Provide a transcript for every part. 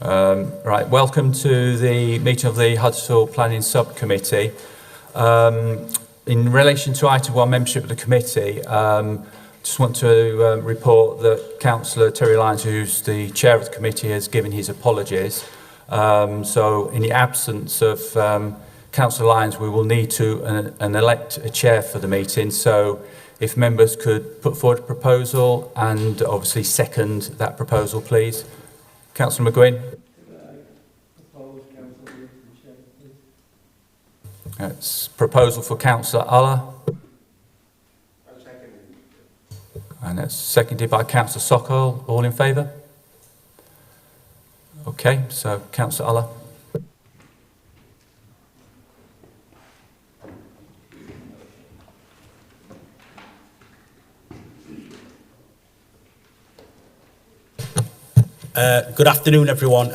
Right, welcome to the meeting of the Huddersfield Planning Subcommittee. In relation to item 1, membership of the committee, just want to report that Councillor Terry Lyons, who's the chair of the committee, has given his apologies. So in the absence of Councillor Lyons, we will need to elect a chair for the meeting. So if members could put forward a proposal and obviously second that proposal, please. Councillor McGuinn. It's proposal for Councillor Uller. And it's seconded by Councillor Sokol. All in favour? Okay, so Councillor Uller. Good afternoon, everyone.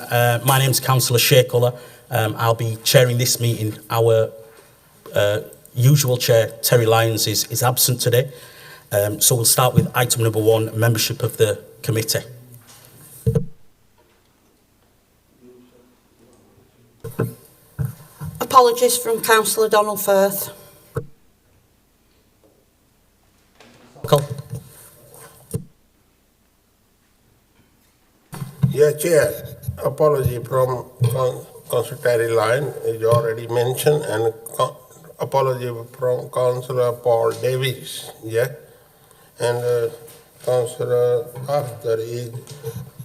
My name is Councillor Shakeola. I'll be chairing this meeting. Our usual chair, Terry Lyons, is absent today. So we'll start with item number 1, membership of the committee. Apologies from Councillor Donald Firth. Cole. Yeah, Chair. Apology from Councillor Terry Lyons is already mentioned, and apology from Councillor Paul Davies. Yeah, and Councillor Arthur is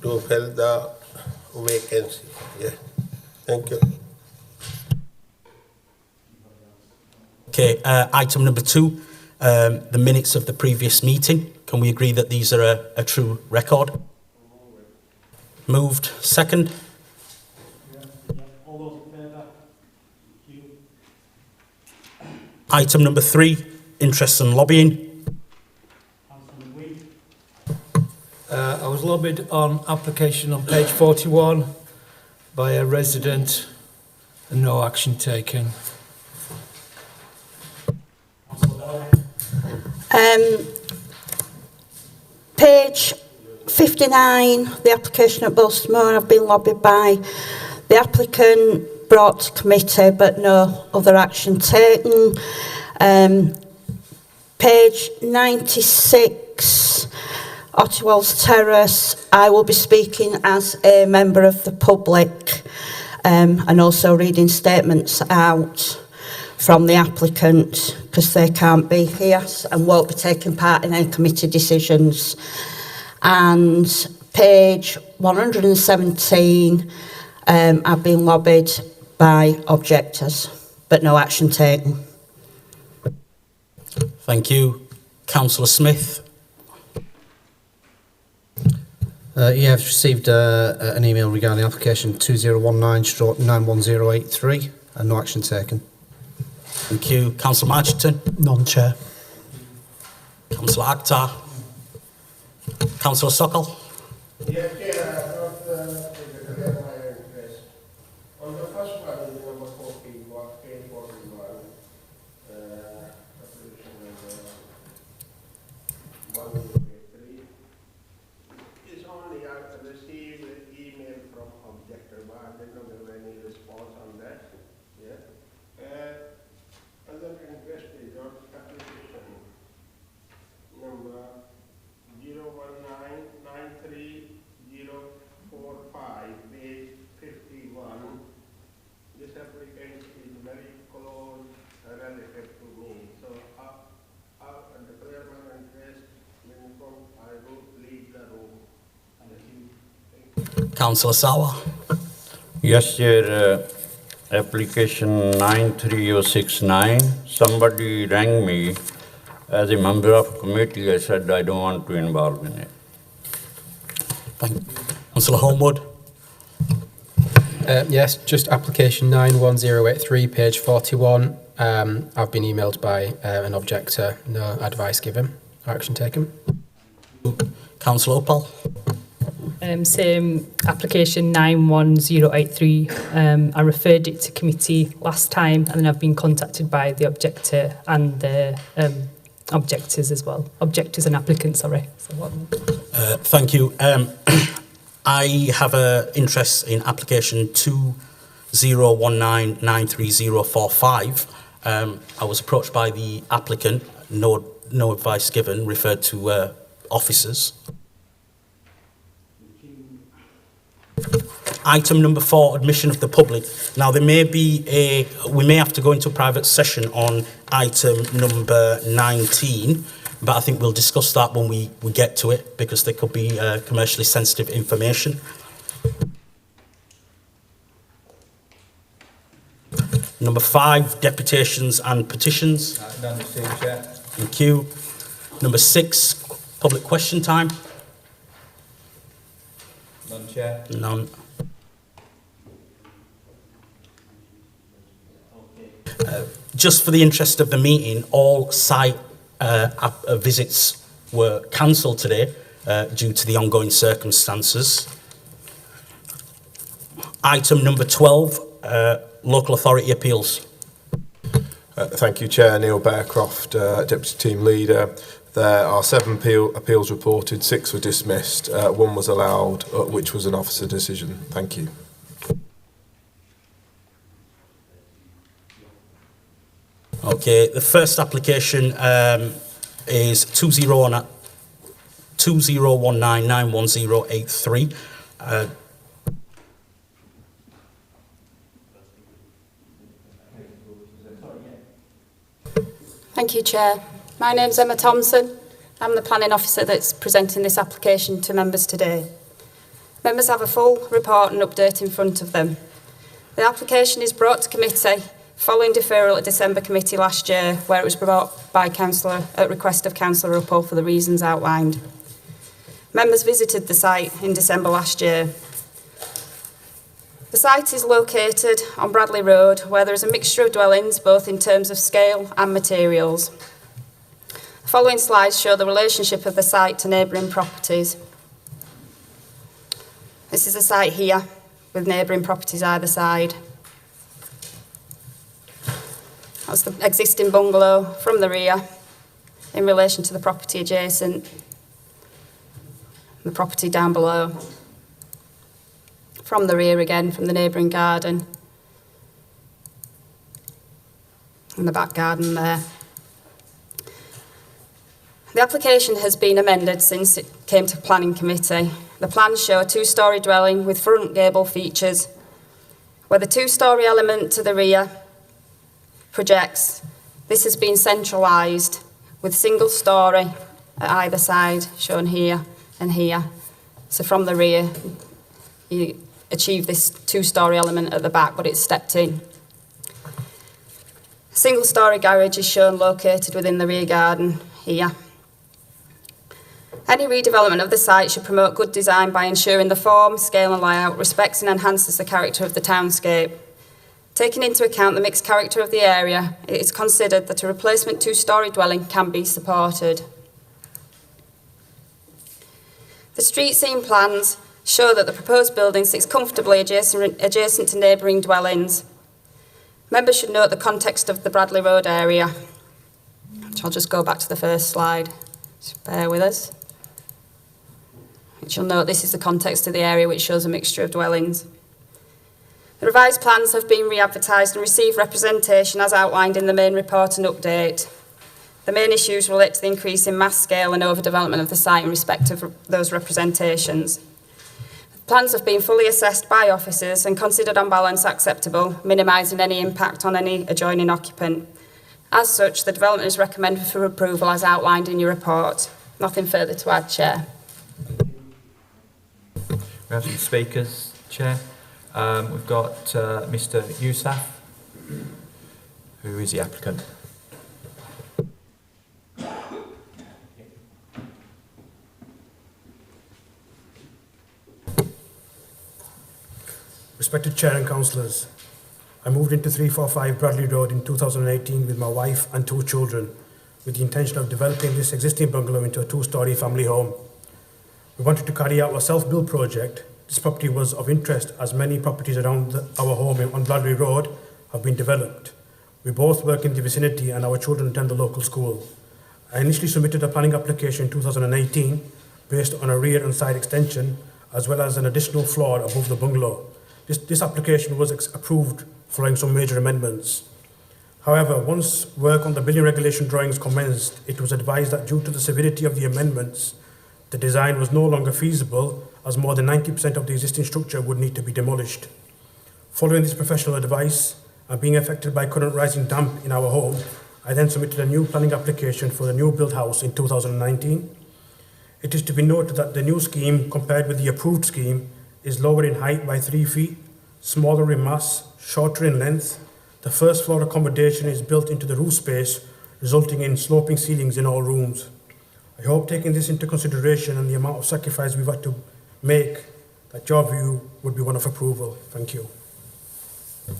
to fill the vacancy. Yeah, thank you. Okay, item number 2, the minutes of the previous meeting. Can we agree that these are a true record? Moved. Second. All those in favour? Thank you. Item number 3, interest and lobbying. I was lobbied on application on page 41 by a resident and no action taken. Page 59, the application at Bolstonmore, I've been lobbied by the applicant, brought to committee, but no other action taken. Page 96, Ottewell's Terrace, I will be speaking as a member of the public and also reading statements out from the applicant because they can't be here and won't be taking part in any committee decisions. And page 117, I've been lobbied by objectors, but no action taken. Thank you. Councillor Smith. Yeah, I've received an email regarding application 2019/91083 and no action taken. Thank you. Councillor Marchington. None, Chair. Councillor Akhtar. Councillor Sokol. Yes, Chair, I thought declare my interest. On the first one, number 41, page 41, application number 103, is only I received an email from objector, but I did not have any response on that. Yeah. Other interest is on application number 0199345, page 51. This applicant is very close relative to me, so I'll declare my interest when I will leave the room. Thank you. Councillor Sawa. Yes, Chair. Application 93069. Somebody rang me as a member of committee. I said I don't want to involve in it. Thank you. Councillor Homewood. Yes, just application 91083, page 41. I've been emailed by an objector, no advice given, action taken. Councillor Opal. Same application 91083. I referred it to committee last time and then I've been contacted by the objector and the objectors as well. Objectors and applicants, sorry. So Thank you. I have an interest in application 2019930045. I was approached by the applicant, no advice given, referred to officers. Item number 4, admission of the public. Now we may have to go into a private session on item number 19, but I think we'll discuss that when we get to it, because there could be commercially sensitive information. Number 5, deputations and petitions. None received, Chair. Thank you. Number 6, public question time. None, Chair. None. Just for the interest of the meeting, all site visits were cancelled today due to the ongoing circumstances. Item number 12, local authority appeals. Thank you, Chair. Neil Bearcroft, Deputy Team Leader. There are 7 appeals reported, 6 were dismissed, 1 was allowed, which was an officer decision. Thank you. Okay, the first application is 2019911083. Thank you, Chair. My name's Emma Thompson. I'm the planning officer that's presenting this application to members today. Members have a full report and update in front of them. The application is brought to committee following deferral at December committee last year, where it was brought by Councillor at request of Councillor Uppal for the reasons outlined. Members visited the site in December last year. The site is located on Bradley Road, where there is a mixture of dwellings, both in terms of scale and materials. The following slides show the relationship of the site to neighbouring properties. This is the site here, with neighbouring properties either side. That's the existing bungalow from the rear in relation to the property adjacent, the property down below. From the rear again, from the neighbouring garden, and the back garden there. The application has been amended since it came to planning committee. The plans show a 2-storey dwelling with front gable features, where the 2-storey element to the rear projects. This has been centralised with single storey at either side, shown here and here. So from the rear, you achieve this 2-storey element at the back, but it's stepped in. A single-storey garage is shown located within the rear garden here. Any redevelopment of the site should promote good design by ensuring the form, scale and layout respects and enhances the character of the townscape. Taking into account the mixed character of the area, it is considered that a replacement 2-storey dwelling can be supported. The street scene plans show that the proposed building sits comfortably adjacent to neighbouring dwellings. Members should note the context of the Bradley Road area, which I'll just go back to the first slide. Just bear with us. Which you'll note this is the context of the area, which shows a mixture of dwellings. The revised plans have been re-advertised and received representation as outlined in the main report and update. The main issues relate to the increase in mass scale and overdevelopment of the site in respect of those representations. Plans have been fully assessed by officers and considered on balance acceptable, minimising any impact on any adjoining occupant. As such, the development is recommended for approval as outlined in your report. Nothing further to add, Chair. We have some speakers, Chair. We've got Mr. Yousaf, who is the applicant. Respected Chair and Councillors, I moved into 345 Bradley Road in 2018 with my wife and 2 children, with the intention of developing this existing bungalow into a 2-storey family home. We wanted to carry out a self-build project. This property was of interest as many properties around our home on Bradley Road have been developed. We both work in the vicinity and our children attend the local school. I initially submitted a planning application in 2018 based on a rear and side extension as well as an additional floor above the bungalow. This application was approved following some major amendments. However, once work on the building regulation drawings commenced, it was advised that due to the severity of the amendments, the design was no longer feasible, as more than 90% of the existing structure would need to be demolished. Following this professional advice and being affected by current rising damp in our home, I then submitted a new planning application for the new built house in 2019. It is to be noted that the new scheme, compared with the approved scheme, is lower in height by 3 feet, smaller in mass, shorter in length. The first floor accommodation is built into the roof space, resulting in sloping ceilings in all rooms. I hope, taking this into consideration and the amount of sacrifice we've had to make, that your view would be one of approval. Thank you.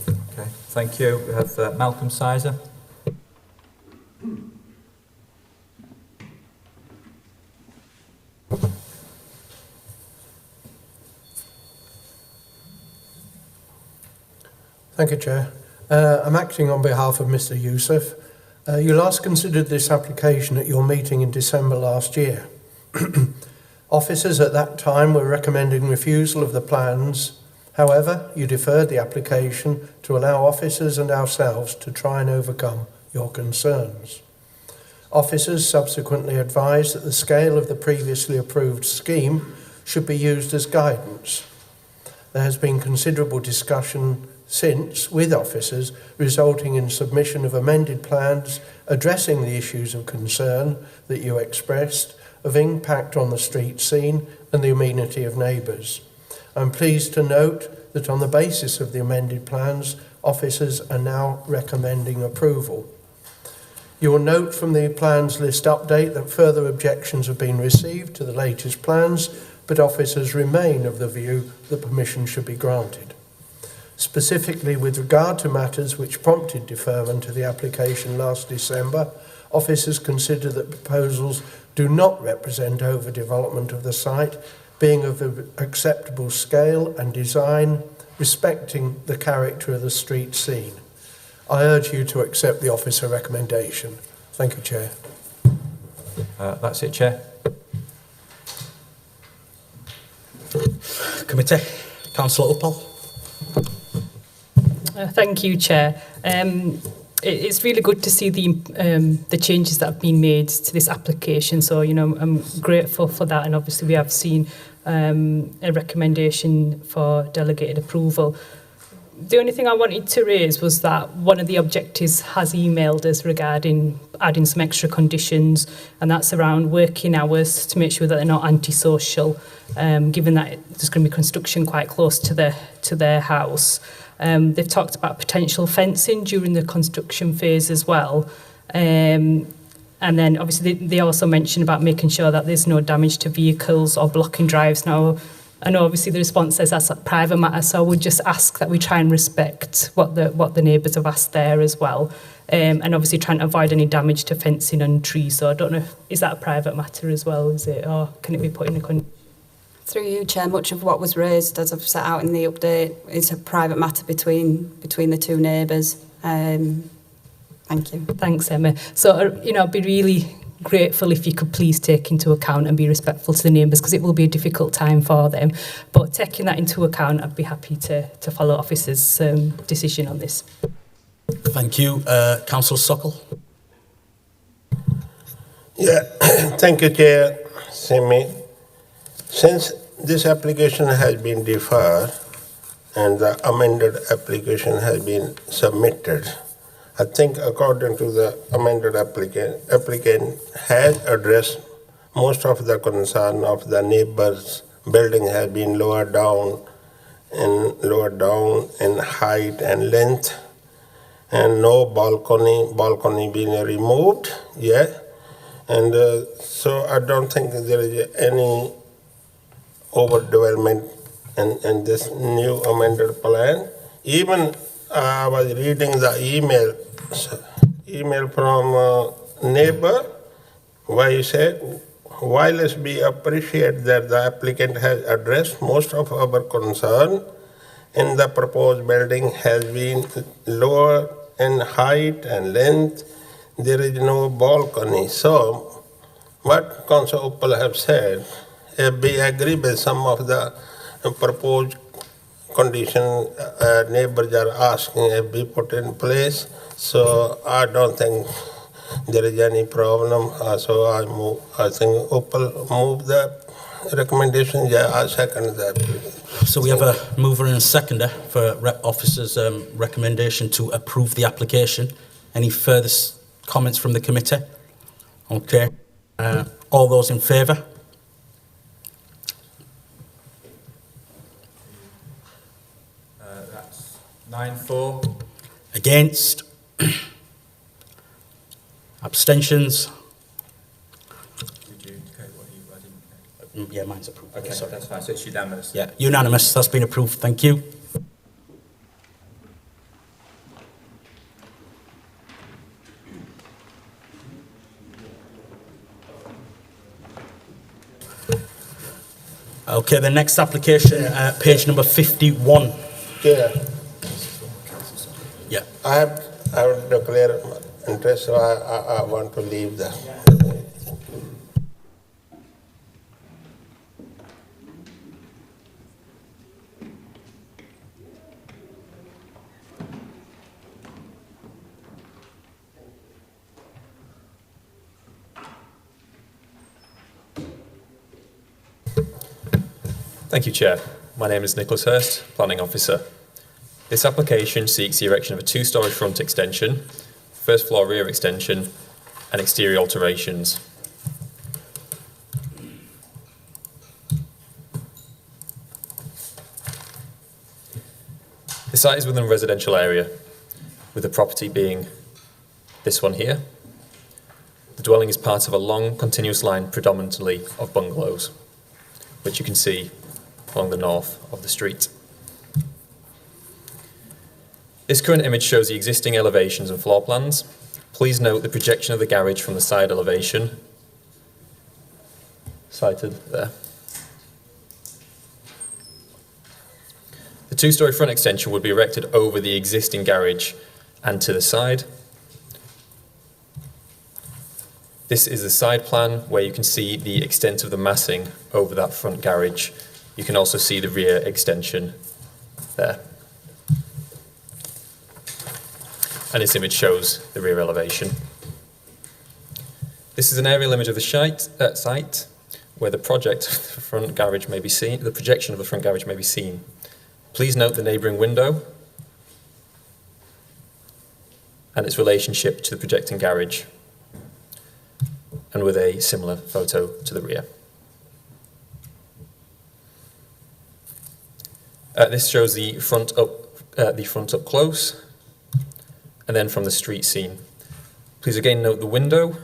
Okay, thank you. We have Malcolm Sizer. Thank you, Chair. I'm acting on behalf of Mr. Youssef. You last considered this application at your meeting in December last year. Officers at that time were recommending refusal of the plans. However, you deferred the application to allow officers and ourselves to try and overcome your concerns. Officers subsequently advised that the scale of the previously approved scheme should be used as guidance. There has been considerable discussion since with officers, resulting in submission of amended plans addressing the issues of concern that you expressed, of impact on the street scene and the amenity of neighbours. I'm pleased to note that on the basis of the amended plans, officers are now recommending approval. You will note from the plans list update that further objections have been received to the latest plans, but officers remain of the view that permission should be granted. Specifically, with regard to matters which prompted deferment of the application last December, officers consider that proposals do not represent overdevelopment of the site, being of acceptable scale and design, respecting the character of the street scene. I urge you to accept the officer recommendation. Thank you, Chair. That's it, Chair. Committee, Councillor Uppal. Thank you, Chair. It's really good to see the changes that have been made to this application. So, I'm grateful for that. And obviously we have seen a recommendation for delegated approval. The only thing I wanted to raise was that one of the objectives has emailed us regarding adding some extra conditions, and that's around working hours to make sure that they're not antisocial, given that there's going to be construction quite close to their house. They've talked about potential fencing during the construction phase as well. And then obviously they also mentioned about making sure that there's no damage to vehicles or blocking drives. Now, I know obviously the response says that's a private matter, so I would just ask that we try and respect what the neighbours have asked there as well. And obviously trying to avoid any damage to fencing and trees. So I don't know, is that a private matter as well, is it? Or can it be put in a Through you, Chair, much of what was raised, as I've set out in the update, is a private matter between the two neighbours. Thank you. Thanks, Emma. So, I'd be really grateful if you could please take into account and be respectful to the neighbours, because it will be a difficult time for them. But taking that into account, I'd be happy to follow officers' decision on this. Thank you. Councillor Sokol. Yeah, thank you, Chair Simi. Since this application has been deferred and the amended application has been submitted, I think according to the amended applicant has addressed most of the concern of the neighbors. Building has been lowered down in height and length, and no balcony being removed yet. And so I don't think there is any overdevelopment in this new amended plan. Even I was reading the email from neighbor, where he said, while we appreciate that the applicant has addressed most of our concern in the proposed building has been lower in height and length, there is no balcony. So what Councillor Uppal have said if we agree with some of the proposed condition neighbors are asking if we put in place, so I don't think there is any problem. So I think Opal move the recommendation. Yeah, I second that. So we have a mover and a seconder for Rep Officer's recommendation to approve the application. Any further comments from the committee? Okay. All those in favour? That's 9-4. Against? Abstentions? Did you indicate what I didn't? Yeah, mine's approved. Okay, Sorry. that's fine. So it's unanimous. Yeah, unanimous. That's been approved. Thank you. Okay, the next application, page number 51. Yeah, Yeah. I have declared interest, so I want to leave the. Thank you, Chair. My name is Nicholas Hurst, Planning Officer. This application seeks the erection of a two-storey front extension, first floor rear extension, and exterior alterations. The site is within a residential area, with the property being this one here. The dwelling is part of a long, continuous line predominantly of bungalows, which you can see along the north of the street. This current image shows the existing elevations and floor plans. Please note the projection of the garage from the side elevation, sited there. The two-storey front extension would be erected over the existing garage and to the side. This is the side plan where you can see the extent of the massing over that front garage. You can also see the rear extension there. And this image shows the rear elevation. This is an aerial image of the site where the projection of the front garage may be seen. Please note the neighbouring window and its relationship to the projecting garage, and with a similar photo to the rear. This shows the front up close, and then from the street scene. Please again note the window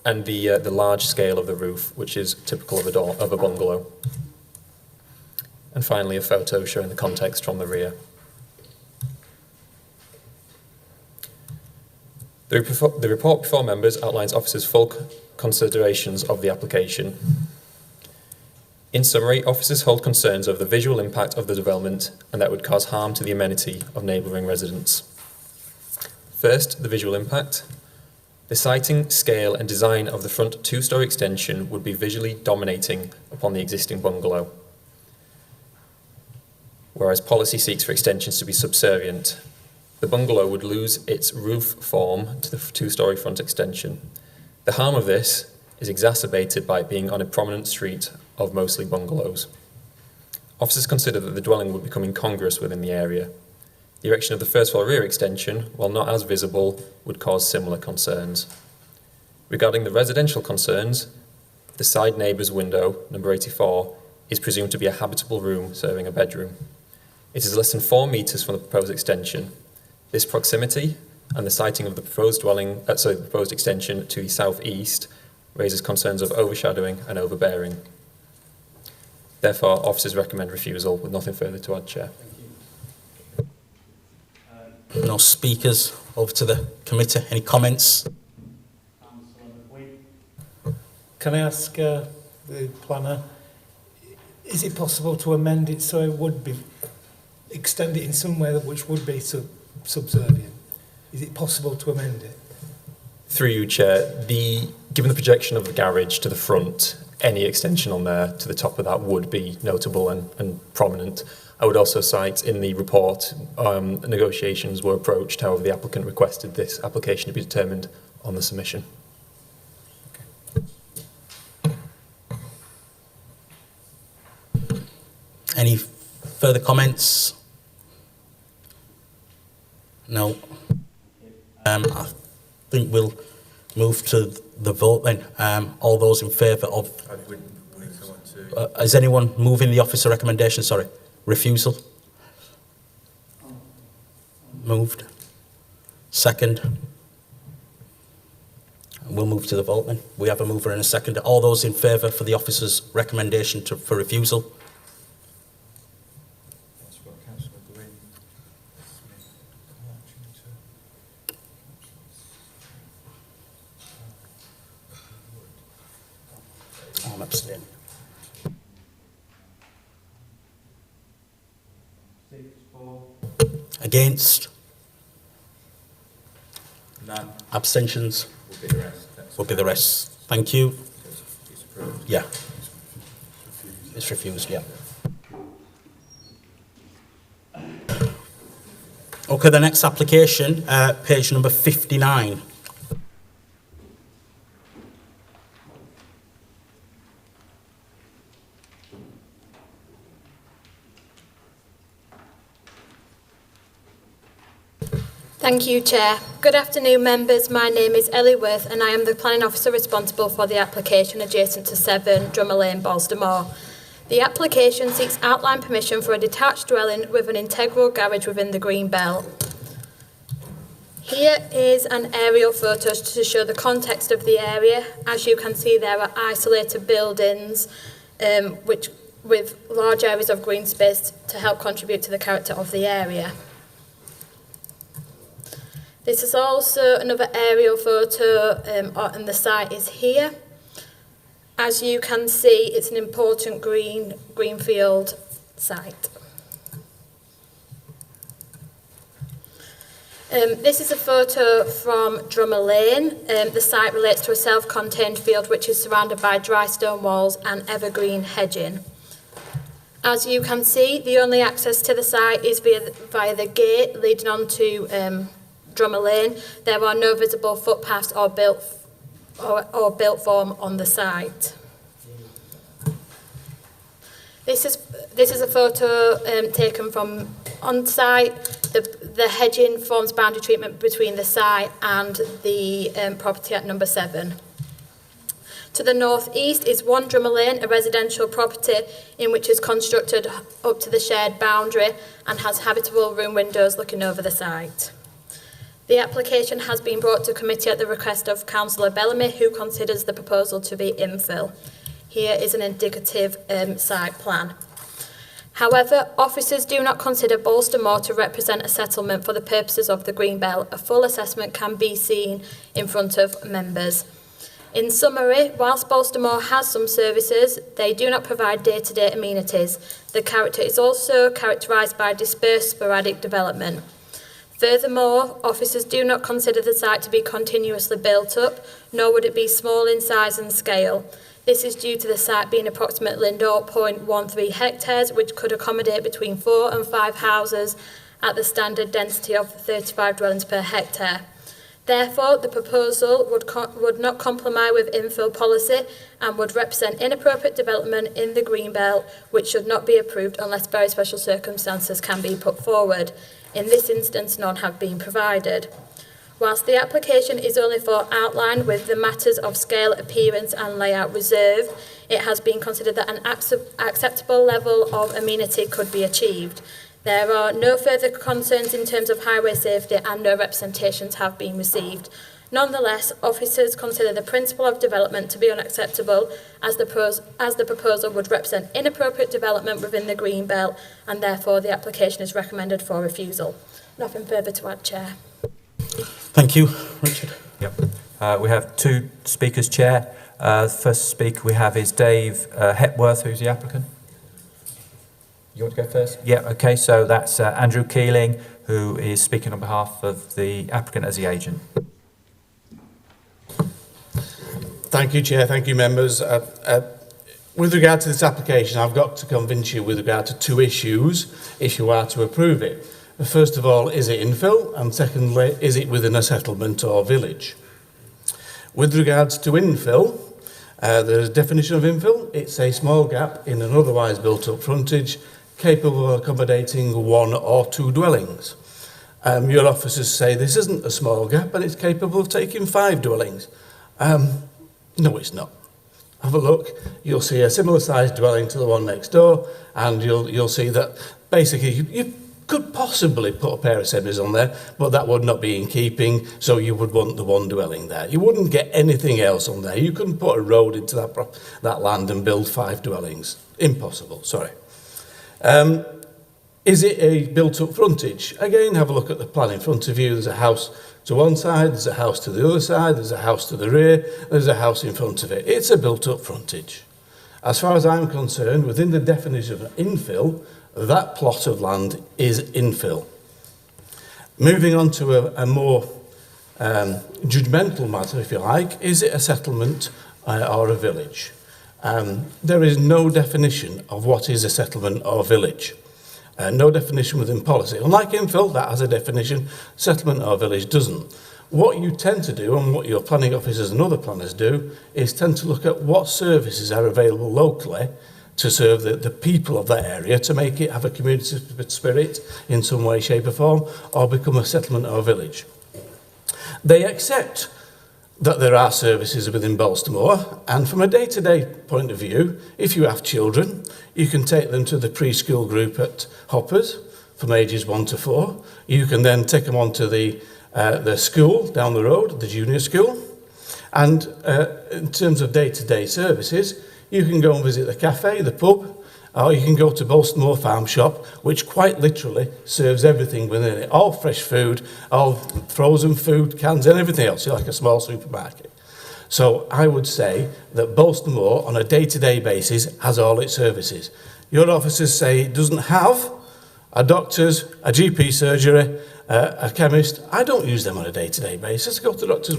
and the large scale of the roof, which is typical of a bungalow. And finally, a photo showing the context from the rear. The report before members outlines officers' full considerations of the application. In summary, officers hold concerns over the visual impact of the development and that would cause harm to the amenity of neighbouring residents. First, the visual impact. The siting, scale and design of the front two-storey extension would be visually dominating upon the existing bungalow, whereas policy seeks for extensions to be subservient. The bungalow would lose its roof form to the two-storey front extension. The harm of this is exacerbated by it being on a prominent street of mostly bungalows. Officers consider that the dwelling would become incongruous within the area. The erection of the first floor rear extension, while not as visible, would cause similar concerns. Regarding the residential concerns, the side neighbour's window, number 84, is presumed to be a habitable room serving a bedroom. It is less than 4 metres from the proposed extension. This proximity and the siting of the proposed extension to the south-east raises concerns of overshadowing and overbearing. Therefore, officers recommend refusal with nothing further to add, Chair. No speakers. Over to the committee. Any comments? Can I ask the planner, is it possible to amend it so it would be, extend it in some way which would be subservient? Is it possible to amend it? Through you, Chair, given the projection of the garage to the front, any extension on there to the top of that would be notable and prominent. I would also cite in the report, negotiations were approached, however the applicant requested this application to be determined on the submission. Any further comments? No. I think we'll move to the vote then. All those in favour of... is anyone moving the officer recommendation? Sorry. Refusal? Moved. Second? We'll move to the vote then. We have a mover and a second. All those in favour for the officer's recommendation for refusal? I'm abstaining. Against? None. Abstentions? Will be the rest. Will be the rest. Thank you. Yeah. It's refused, yeah. Okay, the next application, page number 59. Thank you, Chair. Good afternoon, members. My name is Ellie Worth and I am the Planning Officer responsible for the application adjacent to 7 Drummer Lane, Balstamore. The application seeks outline permission for a detached dwelling with an integral garage within the Green Belt. Here is an aerial photo to show the context of the area. As you can see, there are isolated buildings with large areas of green space to help contribute to the character of the area. This is also another aerial photo and the site is here. As you can see, it's an important greenfield site. This is a photo from Drummer Lane. The site relates to a self-contained field which is surrounded by dry stone walls and evergreen hedging. As you can see, the only access to the site is via the gate leading on to Drummer Lane. There are no visible footpaths or built form on the site. This is a photo taken from on site. The hedging forms boundary treatment between the site and the property at number 7. To the north-east is 1 Drummer Lane, a residential property in which is constructed up to the shared boundary and has habitable room windows looking over the site. The application has been brought to committee at the request of Councillor Bellamy, who considers the proposal to be infill. Here is an indicative site plan. However, officers do not consider Balstamore to represent a settlement for the purposes of the Green Belt. A full assessment can be seen in front of members. In summary, whilst Balstamore has some services, they do not provide day-to-day amenities. The character is also characterised by dispersed sporadic development. Furthermore, officers do not consider the site to be continuously built up, nor would it be small in size and scale. This is due to the site being approximately 0.13 hectares, which could accommodate between 4 and 5 houses at the standard density of 35 dwellings per hectare. Therefore, the proposal would not comply with infill policy and would represent inappropriate development in the Green Belt, which should not be approved unless very special circumstances can be put forward. In this instance, none have been provided. Whilst the application is only for outline with the matters of scale, appearance and layout reserved, it has been considered that an acceptable level of amenity could be achieved. There are no further concerns in terms of highway safety and no representations have been received. Nonetheless, officers consider the principle of development to be unacceptable as the proposal would represent inappropriate development within the Green Belt and therefore the application is recommended for refusal. Nothing further to add, Chair. Thank you. Richard. Yep. We have 2 speakers, Chair. The first speaker we have is Dave Hepworth, who's the applicant. You want to go first? Yeah, okay, so that's Andrew Keeling, who is speaking on behalf of the applicant as the agent. Thank you, Chair. Thank you, members. With regard to this application, I've got to convince you with regard to two issues if you are to approve it. First of all, is it infill? And secondly, is it within a settlement or village? With regards to infill, there's a definition of infill. It's a small gap in an otherwise built-up frontage capable of accommodating one or two dwellings. Your officers say this isn't a small gap and it's capable of taking 5 dwellings. No, it's not. Have a look. You'll see a similar sized dwelling to the one next door, and you'll see that basically you could possibly put a pair of semis on there, but that would not be in keeping, so you would want the one dwelling there. You wouldn't get anything else on there. You couldn't put a road into that land and build 5 dwellings. Impossible, sorry. Is it a built-up frontage? Again, have a look at the plan in front of you. There's a house to one side, there's a house to the other side, there's a house to the rear, there's a house in front of it. It's a built-up frontage. As far as I'm concerned, within the definition of infill, that plot of land is infill. Moving on to a more judgmental matter, if you like, is it a settlement or a village? There is no definition of what is a settlement or village. No definition within policy. Unlike infill, that has a definition, settlement or village doesn't. What you tend to do, and what your planning officers and other planners do, is tend to look at what services are available locally to serve the people of that area, to make it have a community spirit in some way, shape or form, or become a settlement or village. They accept that there are services within Balstamore, and from a day-to-day point of view, if you have children, you can take them to the preschool group at Hoppers from ages 1 to 4. You can then take them on to the school down the road, the junior school. And in terms of day-to-day services, you can go and visit the cafe, the pub, or you can go to Balstamore Farm Shop, which quite literally serves everything within it. All fresh food, all frozen food, cans and everything else. You're like a small supermarket. So I would say that Balstamore, on a day-to-day basis, has all its services. Your officers say it doesn't have a doctor's, a GP surgery, a chemist. I don't use them on a day-to-day basis. I go to the doctors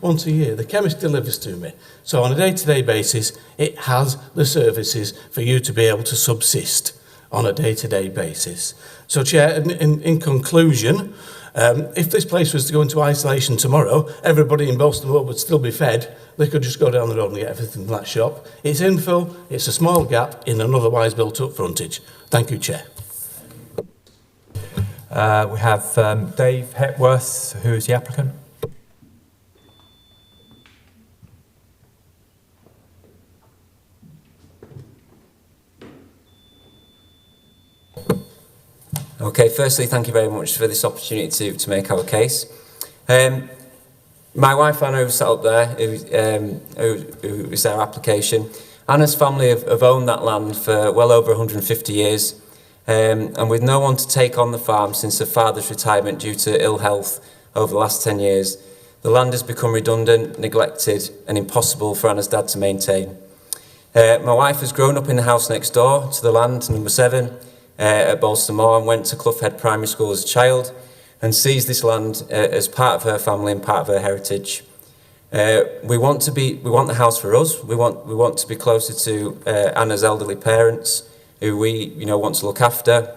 once a year. The chemist delivers to me. So on a day-to-day basis, it has the services for you to be able to subsist on a day-to-day basis. So, Chair, in conclusion, if this place was to go into isolation tomorrow, everybody in Balstamore would still be fed. They could just go down the road and get everything from that shop. It's infill. It's a small gap in an otherwise built-up frontage. Thank you, Chair. We have Dave Hepworth, who is the applicant. Okay, firstly, thank you very much for this opportunity to make our case. My wife Anna, who's sat up there, who is their application. Anna's family have owned that land for well over 150 years. And with no one to take on the farm since her father's retirement due to ill health over the last 10 years, the land has become redundant, neglected and impossible for Anna's dad to maintain. My wife has grown up in the house next door to the land, number 7, at Balstamore, and went to Clough Head Primary School as a child and sees this land as part of her family and part of her heritage. We want the house for us. We want to be closer to Anna's elderly parents, who we want to look after,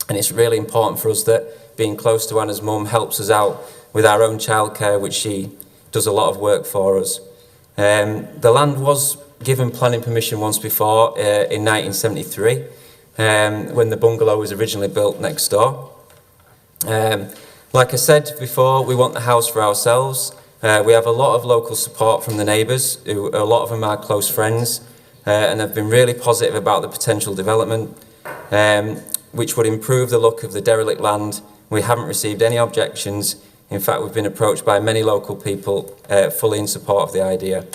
and it's really important for us that being close to Anna's mum helps us out with our own childcare, which she does a lot of work for us. The land was given planning permission once before in 1973, when the bungalow was originally built next door. Like I said before, we want the house for ourselves. We have a lot of local support from the neighbours, who a lot of them are close friends, and have been really positive about the potential development, which would improve the look of the derelict land. We haven't received any objections. In fact, we've been approached by many local people fully in support of the idea.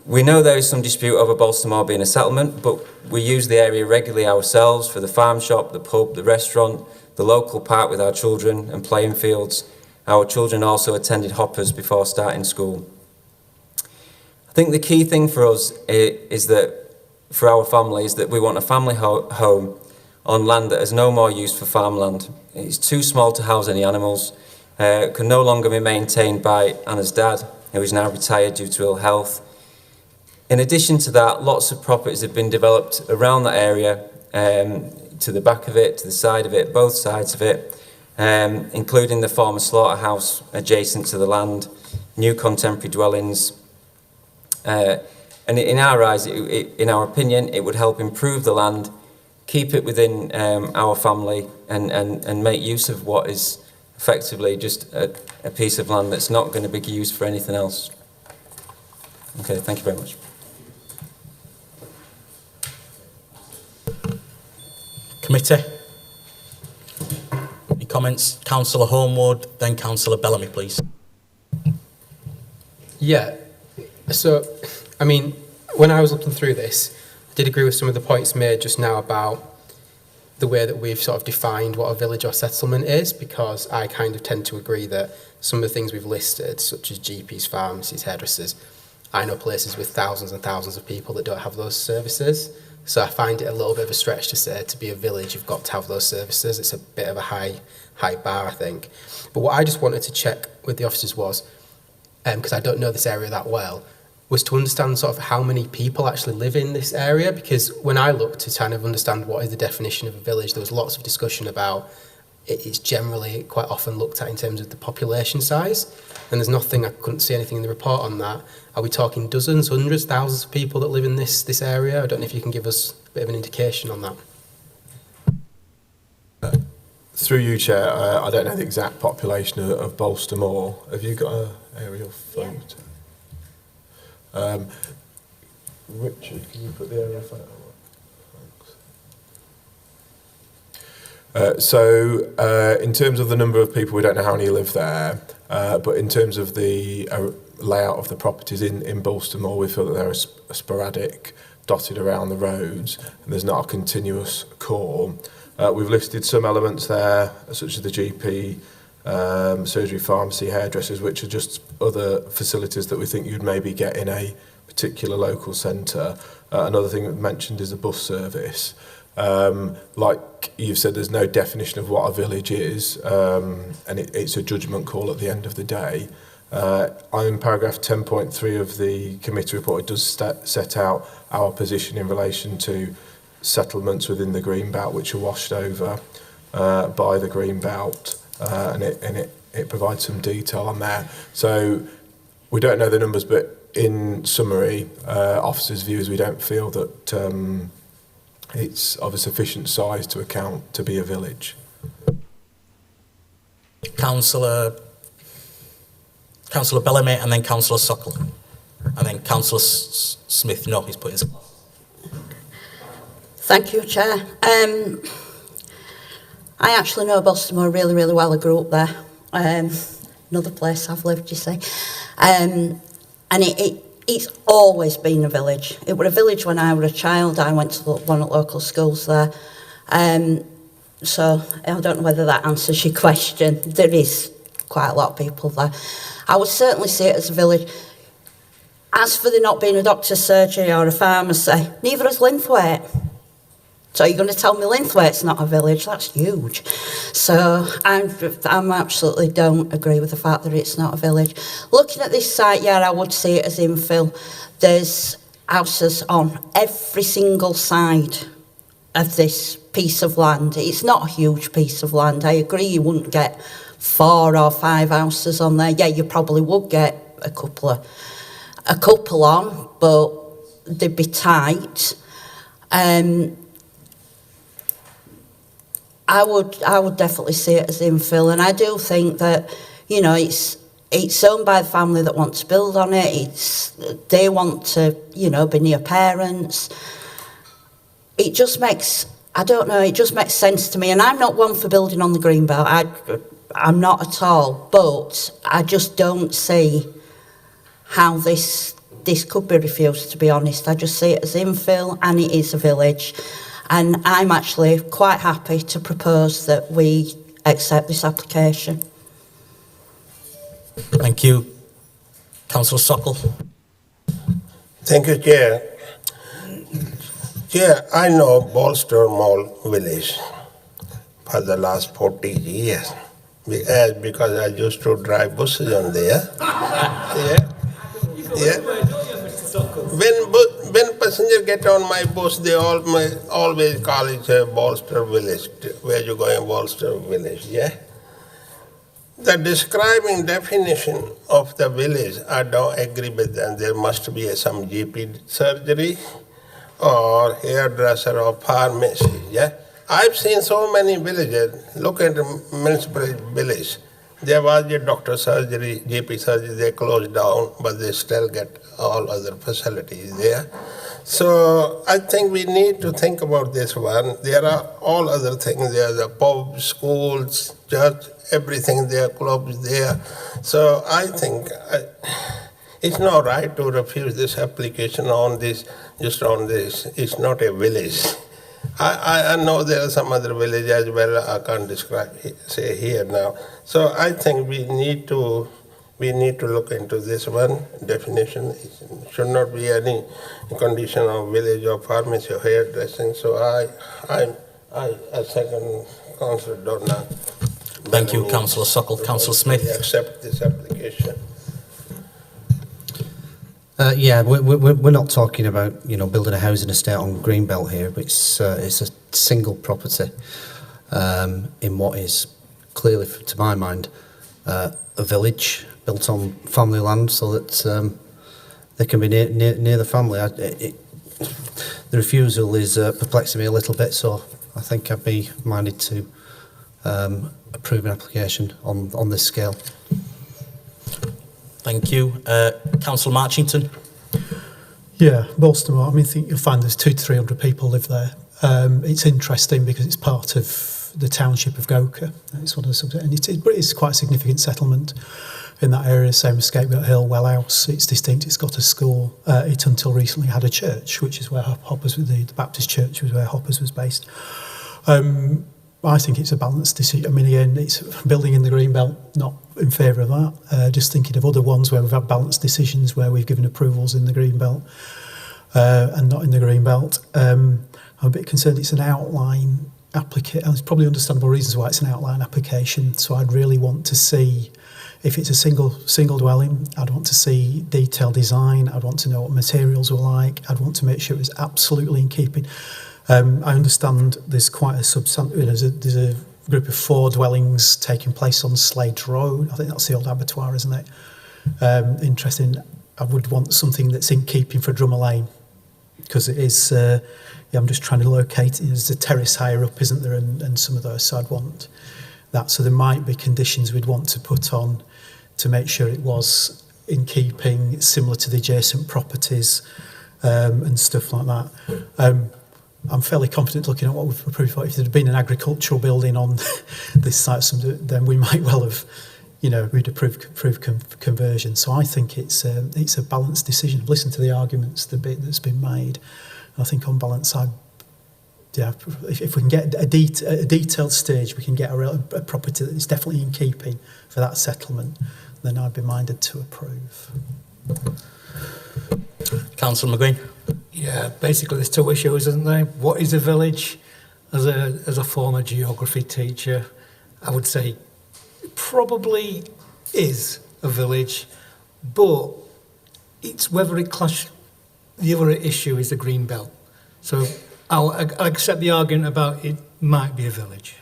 We know there is some dispute over Balstamore being a settlement, but we use the area regularly ourselves for the farm shop, the pub, the restaurant, the local park with our children and playing fields. Our children also attended Hoppers before starting school. I think the key thing for us is that, for our family, is that we want a family home on land that has no more use for farmland. It's too small to house any animals, can no longer be maintained by Anna's dad, who is now retired due to ill health. In addition to that, lots of properties have been developed around that area, to the back of it, to the side of it, both sides of it, including the former slaughterhouse adjacent to the land, new contemporary dwellings. And in our eyes, in our opinion, it would help improve the land, keep it within our family, and make use of what is effectively just a piece of land that's not going to be used for anything else. Okay, thank you very much. Committee. Any comments? Councillor Homewood, then Councillor Bellamy, please. Yeah, so, I mean, when I was looking through this, I did agree with some of the points made just now about the way that we've sort of defined what a village or settlement is, because I kind of tend to agree that some of the things we've listed, such as GPs, pharmacies, hairdressers, I know places with thousands and thousands of people that don't have those services. So I find it a little bit of a stretch to say to be a village, you've got to have those services. It's a bit of a high bar, I think. But what I just wanted to check with the officers was, because I don't know this area that well, was to understand sort of how many people actually live in this area. Because when I looked to kind of understand what is the definition of a village, there was lots of discussion about it's generally quite often looked at in terms of the population size. And there's nothing, I couldn't see anything in the report on that. Are we talking dozens, hundreds, thousands of people that live in this area? I don't know if you can give us a bit of an indication on that. Through you, Chair, I don't know the exact population of Bolster Moor. Have you got an aerial photo? Yeah. Richard, can you put the aerial photo up? So, in terms of the number of people, we don't know how many live there, but in terms of the layout of the properties in Bolster Moor, we feel that they're sporadic, dotted around the roads, and there's not a continuous core. We've listed some elements there, such as the GP, surgery, pharmacy, hairdressers, which are just other facilities that we think you'd maybe get in a particular local centre. Another thing that mentioned is the bus service. Like you've said, there's no definition of what a village is, and it's a judgment call at the end of the day. In paragraph 10.3 of the committee report, it does set out our position in relation to settlements within the green belt which are washed over by the green belt, and it provides some detail on there. So we don't know the numbers, but in summary, officers' views, we don't feel that it's of a sufficient size to account to be a village. Councillor Bellamy, and then Councillor Sokol, and then Councillor Smith. No, he's putting. Thank you, Chair. I actually know Bolster Moor really, really well. I grew up there. Another place I've lived, you see. And it's always been a village. It was a village when I was a child. I went to one of the local schools there. So I don't know whether that answers your question. There is quite a lot of people there. I would certainly see it as a village. As for there not being a doctor's surgery or a pharmacy, neither is Linthwaite. So you're going to tell me Linthwaite's not a village? That's huge. So I'm absolutely don't agree with the fact that it's not a village. Looking at this site, yeah, I would see it as infill. There's houses on every single side of this piece of land. It's not a huge piece of land. I agree you wouldn't get 4 or 5 houses on there. Yeah, you probably would get a couple on, but they'd be tight. I would definitely see it as infill, and I do think that, you know, it's owned by the family that want to build on it. They want to, you know, be near parents. It just makes, I don't know, it just makes sense to me. And I'm not one for building on the greenbelt. I'm not at all, but I just don't see how this could be refused, to be honest. I just see it as infill, and it is a village. And I'm actually quite happy to propose that we accept this application. Thank you. Councillor Sokol. Thank you, Chair. Chair, I know Bolster Moor village for the last 40 years because I used to drive buses on there. Yeah. when passenger get on my bus, they always call it a Bolster Village. Where you going, Bolster Village? Yeah. The describing definition of the village, I don't agree with them. There must be some GP surgery or hairdresser or pharmacy. Yeah. I've seen so many villages. Look at the municipal village. There was a doctor surgery, GP surgery, they closed down, but they still get all other facilities there. So I think we need to think about this one. There are all other things there, the pub, schools, church, everything there, clubs there. So I think it's not right to refuse this application on this, just on this. It's not a village. I know there are some other villages as well. I can't say here now. So I think we need to look into this one definition. It should not be any condition of village or pharmacy or hairdressing. So I second Councillor Dornan. Thank you, Councillor Sokol. Councillor Smith. Accept this application. We're not talking about building a housing estate on Greenbelt here, but it's a single property in what is clearly, to my mind, a village built on family land, so that they can be near the family. The refusal is perplexing me a little bit, so I think I'd be minded to approve an application on this scale. Thank you. Councillor Marchington. Yeah, Baltimore. I mean, I think you'll find there's 200 to 300 people live there. It's interesting because it's part of the township of Goka. It's one of the and it's quite a significant settlement in that area. Same as Scapegoat Hill, Well House. It's distinct. It's got a school. It until recently had a church, which is where Hoppers, the Baptist Church, was where Hoppers was based. I think it's a balanced decision. I mean, again, it's building in the Greenbelt, not in favour of that. Just thinking of other ones where we've had balanced decisions, where we've given approvals in the Greenbelt and not in the Greenbelt. I'm a bit concerned it's an outline application. There's probably understandable reasons why it's an outline application. So I'd really want to see, if it's a single dwelling, I'd want to see detailed design. I'd want to know what materials were like. I'd want to make sure it was absolutely in keeping. I understand there's quite a substantial, there's a group of 4 dwellings taking place on Slade Road. I think that's the old abattoir, isn't it? Interesting. I would want something that's in keeping for Drummer Lane, because it is, I'm just trying to locate it. There's a terrace higher up, isn't there, and some of those, so I'd want that. So there might be conditions we'd want to put on to make sure it was in keeping, similar to the adjacent properties and stuff like that. I'm fairly confident looking at what we've approved for. If there had been an agricultural building on this site, then we might well have, we'd approve conversion. So I think it's a balanced decision. I've listened to the arguments, the bit that's been made. I think on balance, if we can get a detailed stage, we can get a property that is definitely in keeping for that settlement, then I'd be minded to approve. Councillor McGuinn. Yeah, basically there's 2 issues, isn't there? What is a village? As a former geography teacher, I would say it probably is a village, but it's whether it clashes. The other issue is the green belt. So I'll accept the argument about it might be a village.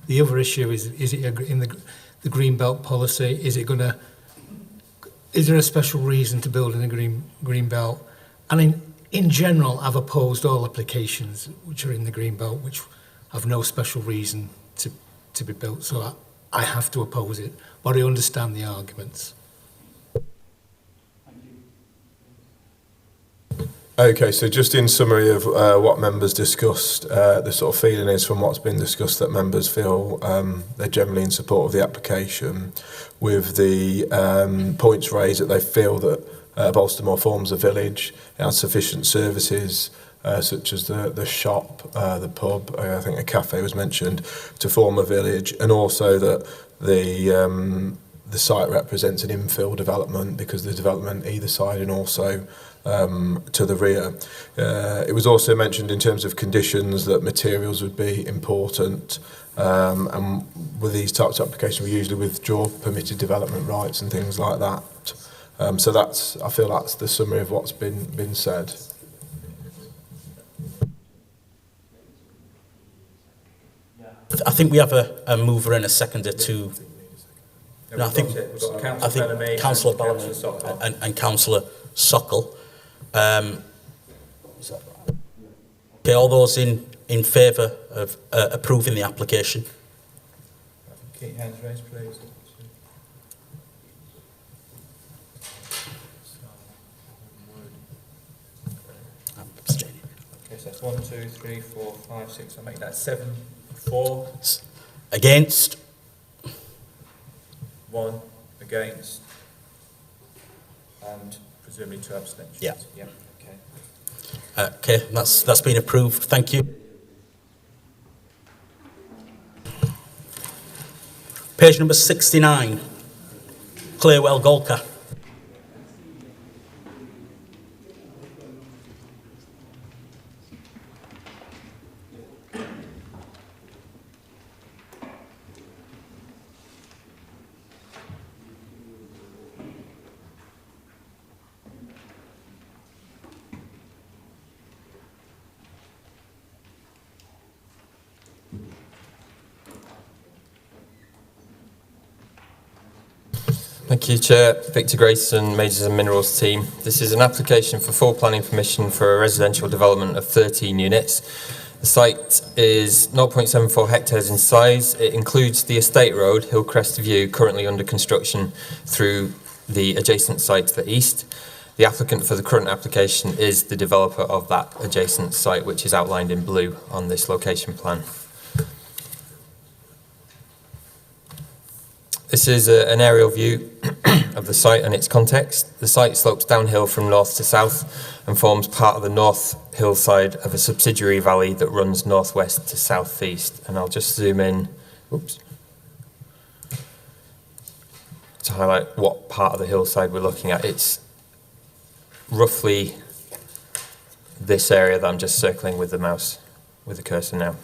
The other issue is it in the green belt policy? Is there a special reason to build in a green belt? And in general, I've opposed all applications which are in the green belt, which have no special reason to be built. So I have to oppose it, but I understand the arguments. Okay, so just in summary of what members discussed, the sort of feeling is from what's been discussed that members feel they're generally in support of the application, with the points raised that they feel that Baltimore forms a village. It has sufficient services such as the shop, the pub, I think a cafe was mentioned, to form a village, and also that the site represents an infill development because there's development either side and also to the rear. It was also mentioned in terms of conditions that materials would be important, and with these types of applications we usually withdraw permitted development rights and things like that So that's, I feel that's the summary of what's been said. I think we have a mover and a seconder to. Yeah, No, I think Councillor Bellamy and Councillor Sokol. Okay, all those in favour of approving the application? Keep hands raised, please. Okay, so that's 1, 2, 3, 4, 5, 6. I'll make that 7, 4. Against? 1 against, and presumably 2 abstentions. Yeah. Okay. Okay, that's been approved. Thank you. Page number 69, Clearwell Golka. Thank you, Chair. Victor Grayson, Majors and Minerals team. This is an application for full planning permission for a residential development of 13 units. The site is 0.74 hectares in size. It includes the estate road, Hillcrest View, currently under construction through the adjacent site to the east. The applicant for the current application is the developer of that adjacent site, which is outlined in blue on this location plan. This is an aerial view of the site and its context. The site slopes downhill from north to south and forms part of the north hillside of a subsidiary valley that runs northwest to southeast. And I'll just zoom in, to highlight what part of the hillside we're looking at. It's roughly this area that I'm just circling with the mouse, with the cursor now.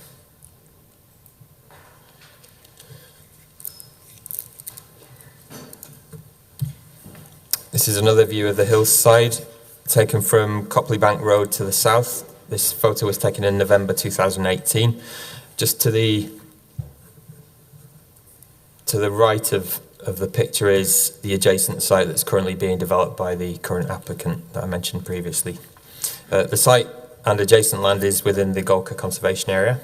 This is another view of the hillside, taken from Copley Bank Road to the south. This photo was taken in November 2018. Just to the right of the picture is the adjacent site that's currently being developed by the current applicant that I mentioned previously. The site and adjacent land is within the Golka Conservation Area.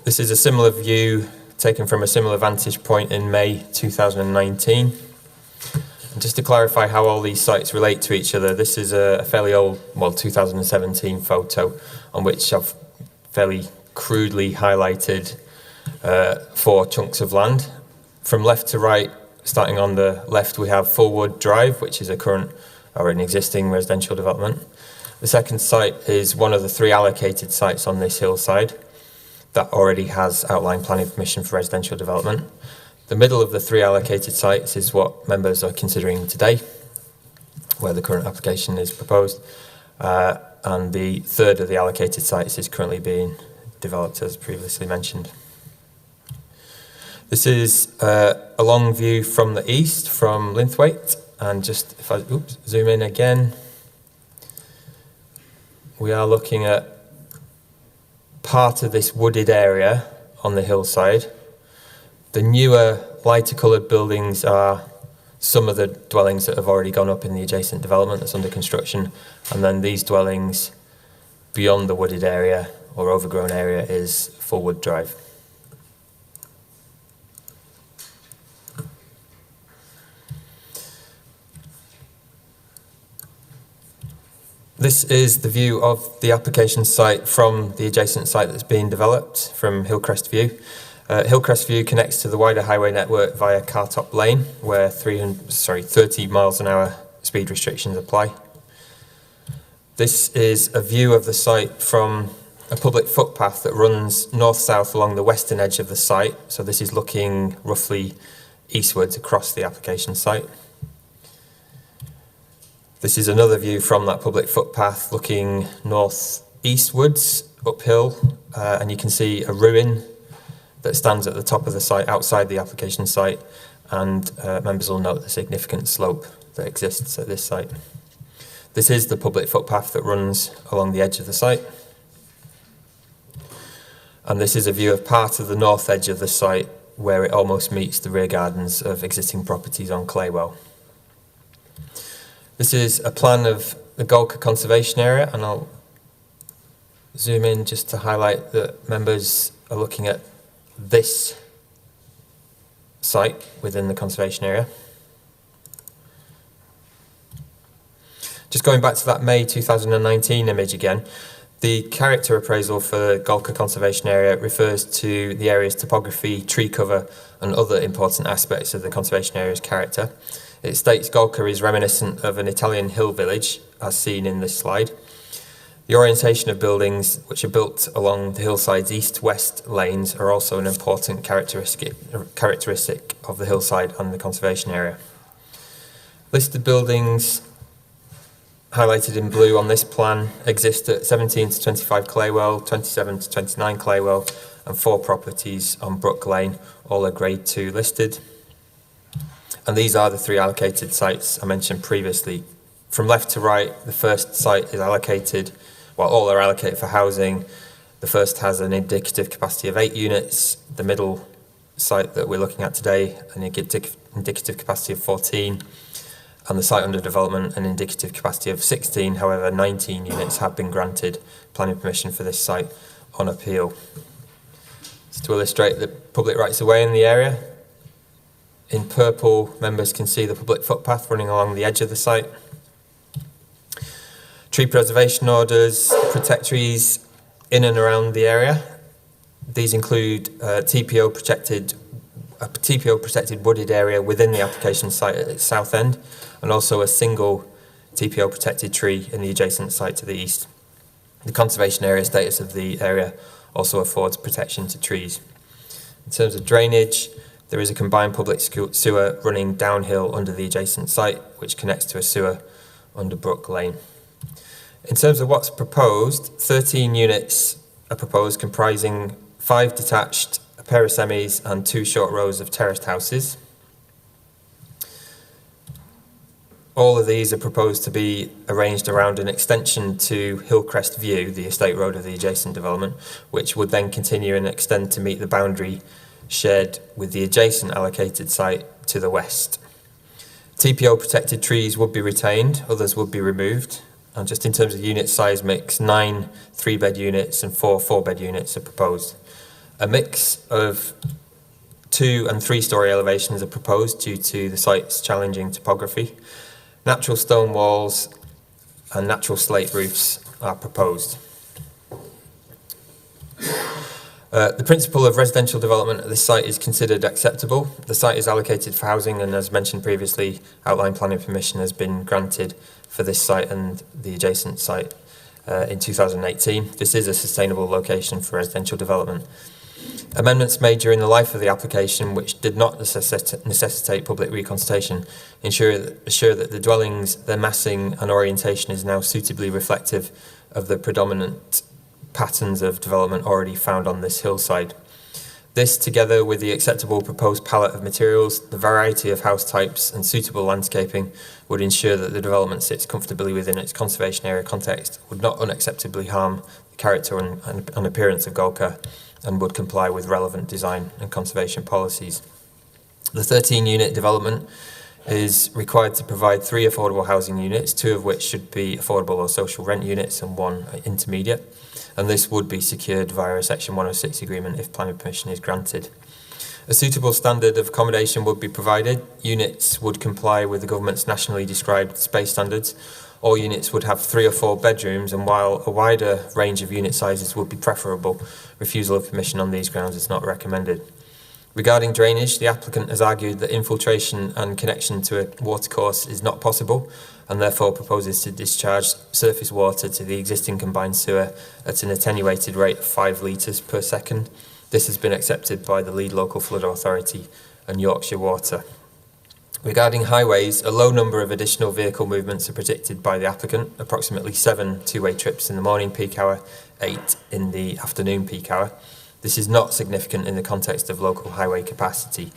This is a similar view taken from a similar vantage point in May 2019. And just to clarify how all these sites relate to each other, this is a fairly old, 2017 photo on which I've fairly crudely highlighted 4 chunks of land. From left to right, starting on the left, we have Fullwood Drive, which is a current or an existing residential development. The second site is one of the 3 allocated sites on this hillside that already has outline planning permission for residential development. The middle of the 3 allocated sites is what members are considering today, where the current application is proposed. And the third of the allocated sites is currently being developed, as previously mentioned. This is a long view from the east, from Linthwaite. And just if I zoom in again, we are looking at part of this wooded area on the hillside. The newer, lighter coloured buildings are some of the dwellings that have already gone up in the adjacent development that's under construction. And then these dwellings beyond the wooded area or overgrown area is Fullwood Drive. This is the view of the application site from the adjacent site that's being developed from Hillcrest View. Hillcrest View connects to the wider highway network via Cartop Lane, where 30 miles an hour speed restrictions apply. This is a view of the site from a public footpath that runs north-south along the western edge of the site. So this is looking roughly eastwards across the application site. This is another view from that public footpath looking north-eastwards, uphill, and you can see a ruin that stands at the top of the site outside the application site, and members will note the significant slope that exists at this site. This is the public footpath that runs along the edge of the site. And this is a view of part of the north edge of the site where it almost meets the rear gardens of existing properties on Claywell. This is a plan of the Golka Conservation Area, and I'll zoom in just to highlight that members are looking at this site within the conservation area. Just going back to that May 2019 image again, the character appraisal for the Golka Conservation Area refers to the area's topography, tree cover and other important aspects of the conservation area's character. It states Golka is reminiscent of an Italian hill village, as seen in this slide. The orientation of buildings, which are built along the hillside's east-west lanes, are also an important characteristic of the hillside and the conservation area. Listed buildings highlighted in blue on this plan exist at 17 to 25 Claywell, 27 to 29 Claywell, and 4 properties on Brook Lane, all are Grade 2 listed. And these are the 3 allocated sites I mentioned previously. From left to right, the first site is allocated, well, all are allocated for housing. The first has an indicative capacity of 8 units. The middle site that we're looking at today, an indicative capacity of 14. And the site under development, an indicative capacity of 16. However, 19 units have been granted planning permission for this site on appeal. So to illustrate the public rights of way in the area, in purple, members can see the public footpath running along the edge of the site. Tree preservation orders protect trees in and around the area. These include a TPO protected wooded area within the application site at its south end, and also a single TPO protected tree in the adjacent site to the east. The conservation area status of the area also affords protection to trees. In terms of drainage, there is a combined public sewer running downhill under the adjacent site, which connects to a sewer under Brook Lane. In terms of what's proposed, 13 units are proposed, comprising 5 detached, a pair of semis and 2 short rows of terraced houses. All of these are proposed to be arranged around an extension to Hillcrest View, the estate road of the adjacent development, which would then continue and extend to meet the boundary shared with the adjacent allocated site to the west. TPO protected trees would be retained, others would be removed. And just in terms of unit size mix, 9 3-bed units and 4 4-bed units are proposed. A mix of 2- and 3-storey elevations are proposed due to the site's challenging topography. Natural stone walls and natural slate roofs are proposed. The principle of residential development at this site is considered acceptable. The site is allocated for housing, and as mentioned previously, outline planning permission has been granted for this site and the adjacent site in 2018. This is a sustainable location for residential development. Amendments made during the life of the application, which did not necessitate public reconsultation, ensure that the dwellings, their massing and orientation is now suitably reflective of the predominant patterns of development already found on this hillside. This, together with the acceptable proposed palette of materials, the variety of house types and suitable landscaping, would ensure that the development sits comfortably within its conservation area context, would not unacceptably harm the character and appearance of Golka, and would comply with relevant design and conservation policies. The 13-unit development is required to provide 3 affordable housing units, 2 of which should be affordable or social rent units and 1 intermediate. And this would be secured via a Section 106 agreement if planning permission is granted. A suitable standard of accommodation would be provided. Units would comply with the government's nationally described space standards. All units would have 3 or 4 bedrooms, and while a wider range of unit sizes would be preferable, refusal of permission on these grounds is not recommended. Regarding drainage, the applicant has argued that infiltration and connection to a watercourse is not possible, and therefore proposes to discharge surface water to the existing combined sewer at an attenuated rate of 5 litres per second. This has been accepted by the lead local flood authority and Yorkshire Water. Regarding highways, a low number of additional vehicle movements are predicted by the applicant, approximately 7 two-way trips in the morning peak hour, 8 in the afternoon peak hour. This is not significant in the context of local highway capacity.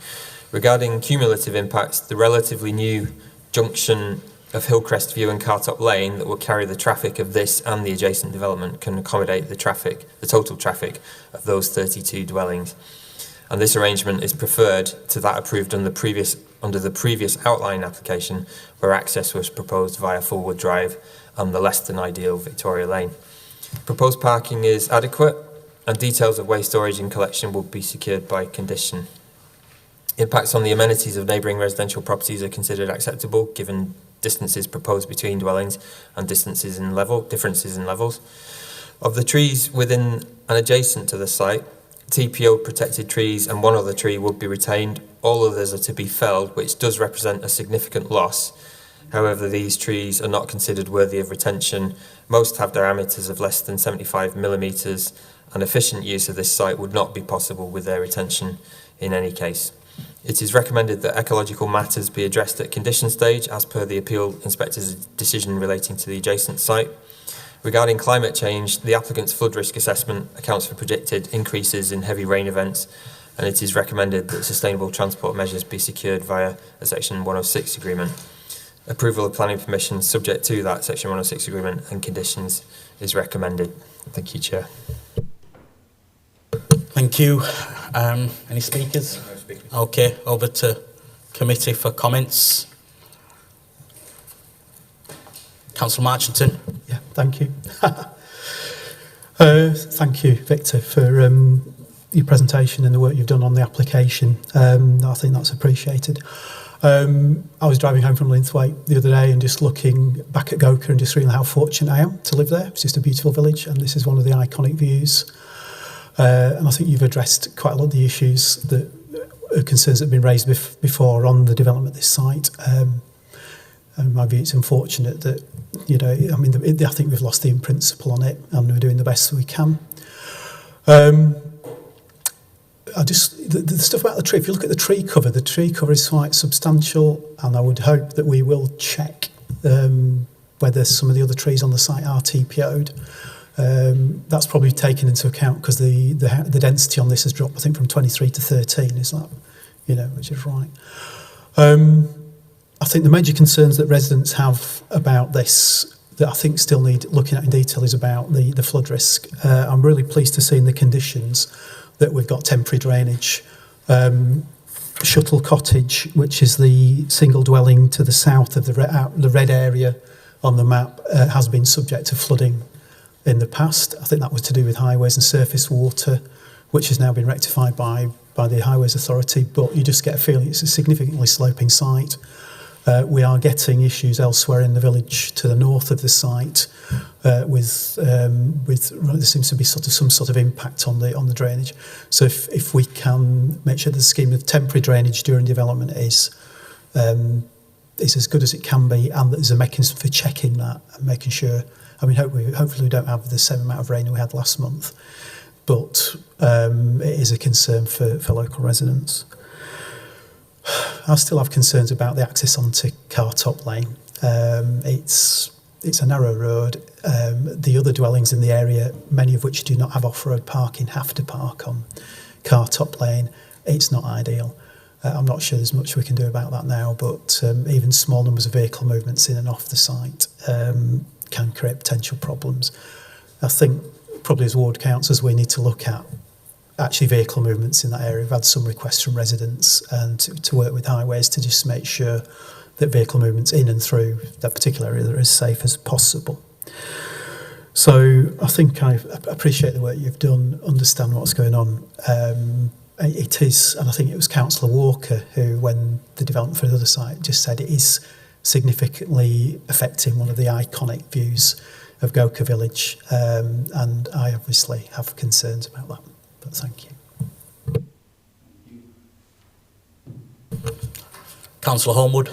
Regarding cumulative impacts, the relatively new junction of Hillcrest View and Cartop Lane that will carry the traffic of this and the adjacent development can accommodate the total traffic of those 32 dwellings. And this arrangement is preferred to that approved under the previous outline application, where access was proposed via Fullwood Drive and the less than ideal Victoria Lane. Proposed parking is adequate, and details of waste storage and collection will be secured by condition. Impacts on the amenities of neighbouring residential properties are considered acceptable, given distances proposed between dwellings and differences in levels. Of the trees within and adjacent to the site, TPO protected trees and one other tree would be retained. All others are to be felled, which does represent a significant loss. However, these trees are not considered worthy of retention. Most have diameters of less than 75 millimetres, and efficient use of this site would not be possible with their retention in any case. It is recommended that ecological matters be addressed at condition stage as per the appeal inspector's decision relating to the adjacent site. Regarding climate change, the applicant's flood risk assessment accounts for predicted increases in heavy rain events, and it is recommended that sustainable transport measures be secured via a Section 106 agreement. Approval of planning permission subject to that Section 106 agreement and conditions is recommended. Thank you, Chair. Thank you. Any speakers? No speakers. Okay, over to committee for comments. Councillor Marchington. Yeah, thank you. Thank you, Victor, for your presentation and the work you've done on the application. I think that's appreciated. I was driving home from Linthwaite the other day and just looking back at Goker and just realising how fortunate I am to live there. It's just a beautiful village, and this is one of the iconic views. And I think you've addressed quite a lot of the issues that concerns that have been raised before on the development of this site. And in my view, it's unfortunate that, I think we've lost the in principle on it, and we're doing the best that we can. The stuff about the tree, if you look at the tree cover is quite substantial, and I would hope that we will check whether some of the other trees on the site are TPO'd. That's probably taken into account because the density on this has dropped, I think, from 23 to 13, is that, which is right. I think the major concerns that residents have about this that I think still need looking at in detail is about the flood risk. I'm really pleased to see in the conditions that we've got temporary drainage. Shuttle Cottage, which is the single dwelling to the south of the red area on the map, has been subject to flooding in the past. I think that was to do with highways and surface water, which has now been rectified by the Highways Authority, but you just get a feeling it's a significantly sloping site. We are getting issues elsewhere in the village to the north of the site with there seems to be some sort of impact on the drainage. So if we can make sure the scheme of temporary drainage during development is as good as it can be, and that there's a mechanism for checking that and making sure. I mean, hopefully we don't have the same amount of rain we had last month, but it is a concern for local residents. I still have concerns about the access onto Cartop Lane. It's a narrow road. The other dwellings in the area, many of which do not have off-road parking, have to park on Cartop Lane. It's not ideal. I'm not sure there's much we can do about that now, but even small numbers of vehicle movements in and off the site can create potential problems. I think probably as ward councillors we need to look at actually vehicle movements in that area. We've had some requests from residents and to work with highways to just make sure that vehicle movements in and through that particular area are as safe as possible. So I think I appreciate the work you've done, understand what's going on. It is, and I think it was Councillor Walker who, when the development for the other site, just said it is significantly affecting one of the iconic views of Goker Village, and I obviously have concerns about that. But thank you. Councillor Homewood.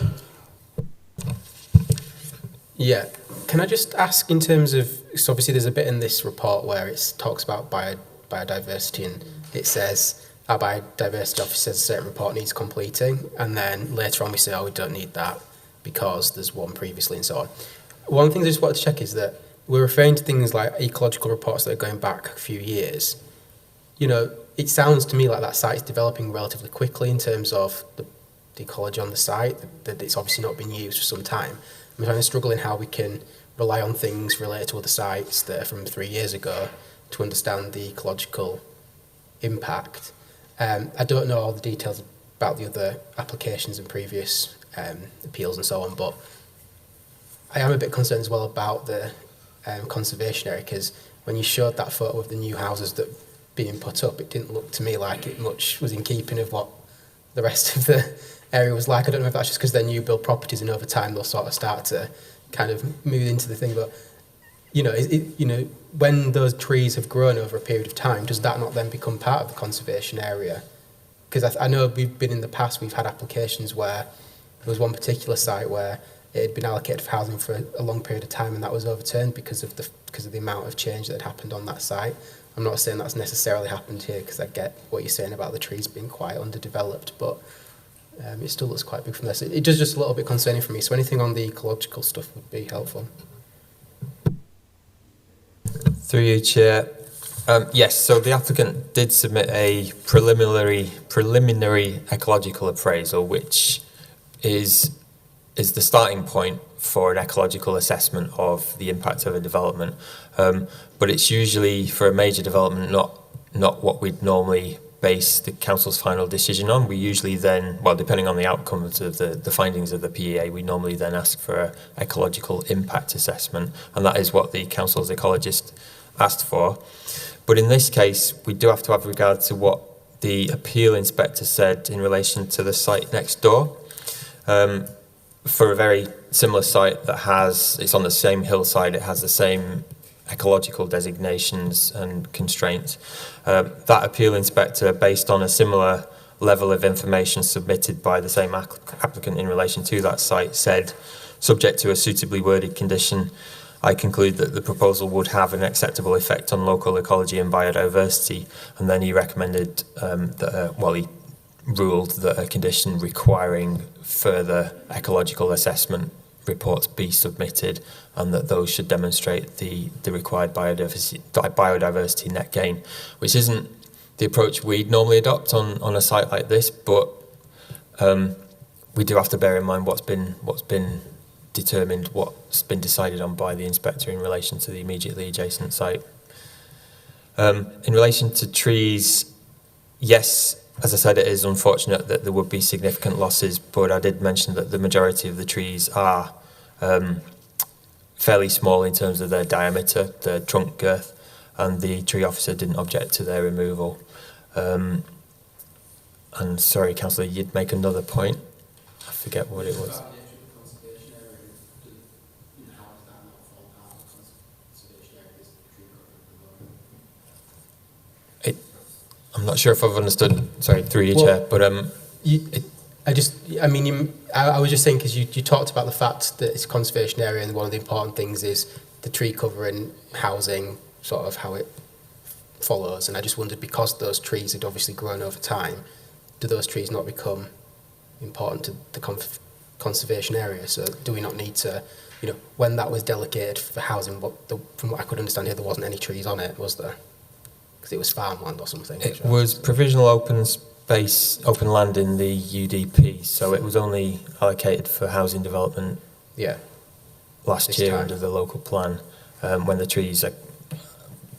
Yeah, can I just ask in terms of, so obviously there's a bit in this report where it talks about biodiversity, and it says our biodiversity officer says a certain report needs completing, and then later on we say, oh, we don't need that because there's one previously and so on. One thing I just wanted to check is that we're referring to things like ecological reports that are going back a few years. you know, it sounds to me like that site is developing relatively quickly in terms of the ecology on the site, that it's obviously not been used for some time. I'm trying to struggle in how we can rely on things related to other sites that are from 3 years ago to understand the ecological impact. I don't know all the details about the other applications and previous appeals and so on, but I am a bit concerned as well about the conservation area, because when you showed that photo of the new houses that being put up, it didn't look to me like it much was in keeping of what the rest of the area was like. I don't know if that's just because they're new build properties and over time they'll sort of start to kind of move into the thing, but you know, when those trees have grown over a period of time, does that not then become part of the conservation area? Because I know we've been in the past, we've had applications where there was one particular site where it had been allocated for housing for a long period of time, and that was overturned because of the amount of change that had happened on that site. I'm not saying that's necessarily happened here, because I get what you're saying about the trees being quite underdeveloped, but it still looks quite big from there. So it does just a little bit concerning for me. So anything on the ecological stuff would be helpful. Through you, Chair. Yes, so the applicant did submit a preliminary ecological appraisal, which is the starting point for an ecological assessment of the impact of a development. But it's usually, for a major development, not what we'd normally base the council's final decision on. We usually then, well, depending on the outcomes of the findings of the PEA, we normally then ask for an ecological impact assessment, and that is what the council's ecologist asked for. But in this case, we do have to have regard to what the appeal inspector said in relation to the site next door. For a very similar site it's on the same hillside, it has the same ecological designations and constraints. That appeal inspector, based on a similar level of information submitted by the same applicant in relation to that site, said, subject to a suitably worded condition, I conclude that the proposal would have an acceptable effect on local ecology and biodiversity. And then he recommended he ruled that a condition requiring further ecological assessment reports be submitted, and that those should demonstrate the required biodiversity net gain, which isn't the approach we'd normally adopt on a site like this, but we do have to bear in mind what's been determined, what's been decided on by the inspector in relation to the immediately adjacent site. In relation to trees, yes, as I said, it is unfortunate that there would be significant losses, but I did mention that the majority of the trees are fairly small in terms of their diameter, their trunk girth, and the tree officer didn't object to their removal. And sorry, Councillor, you'd make another point. I forget what it was. I'm not sure if I've understood, sorry, through you, Chair, but I was just saying, because you talked about the fact that it's a conservation area, and one of the important things is the tree cover and housing, sort of how it follows, and I just wondered, because those trees had obviously grown over time, do those trees not become important to the conservation area? So do we not need to, when that was delegated for housing, from what I could understand here, there wasn't any trees on it, was there? Because it was farmland or something. It was provisional open land in the UDP, so it was only allocated for housing development last year under the local plan, when the trees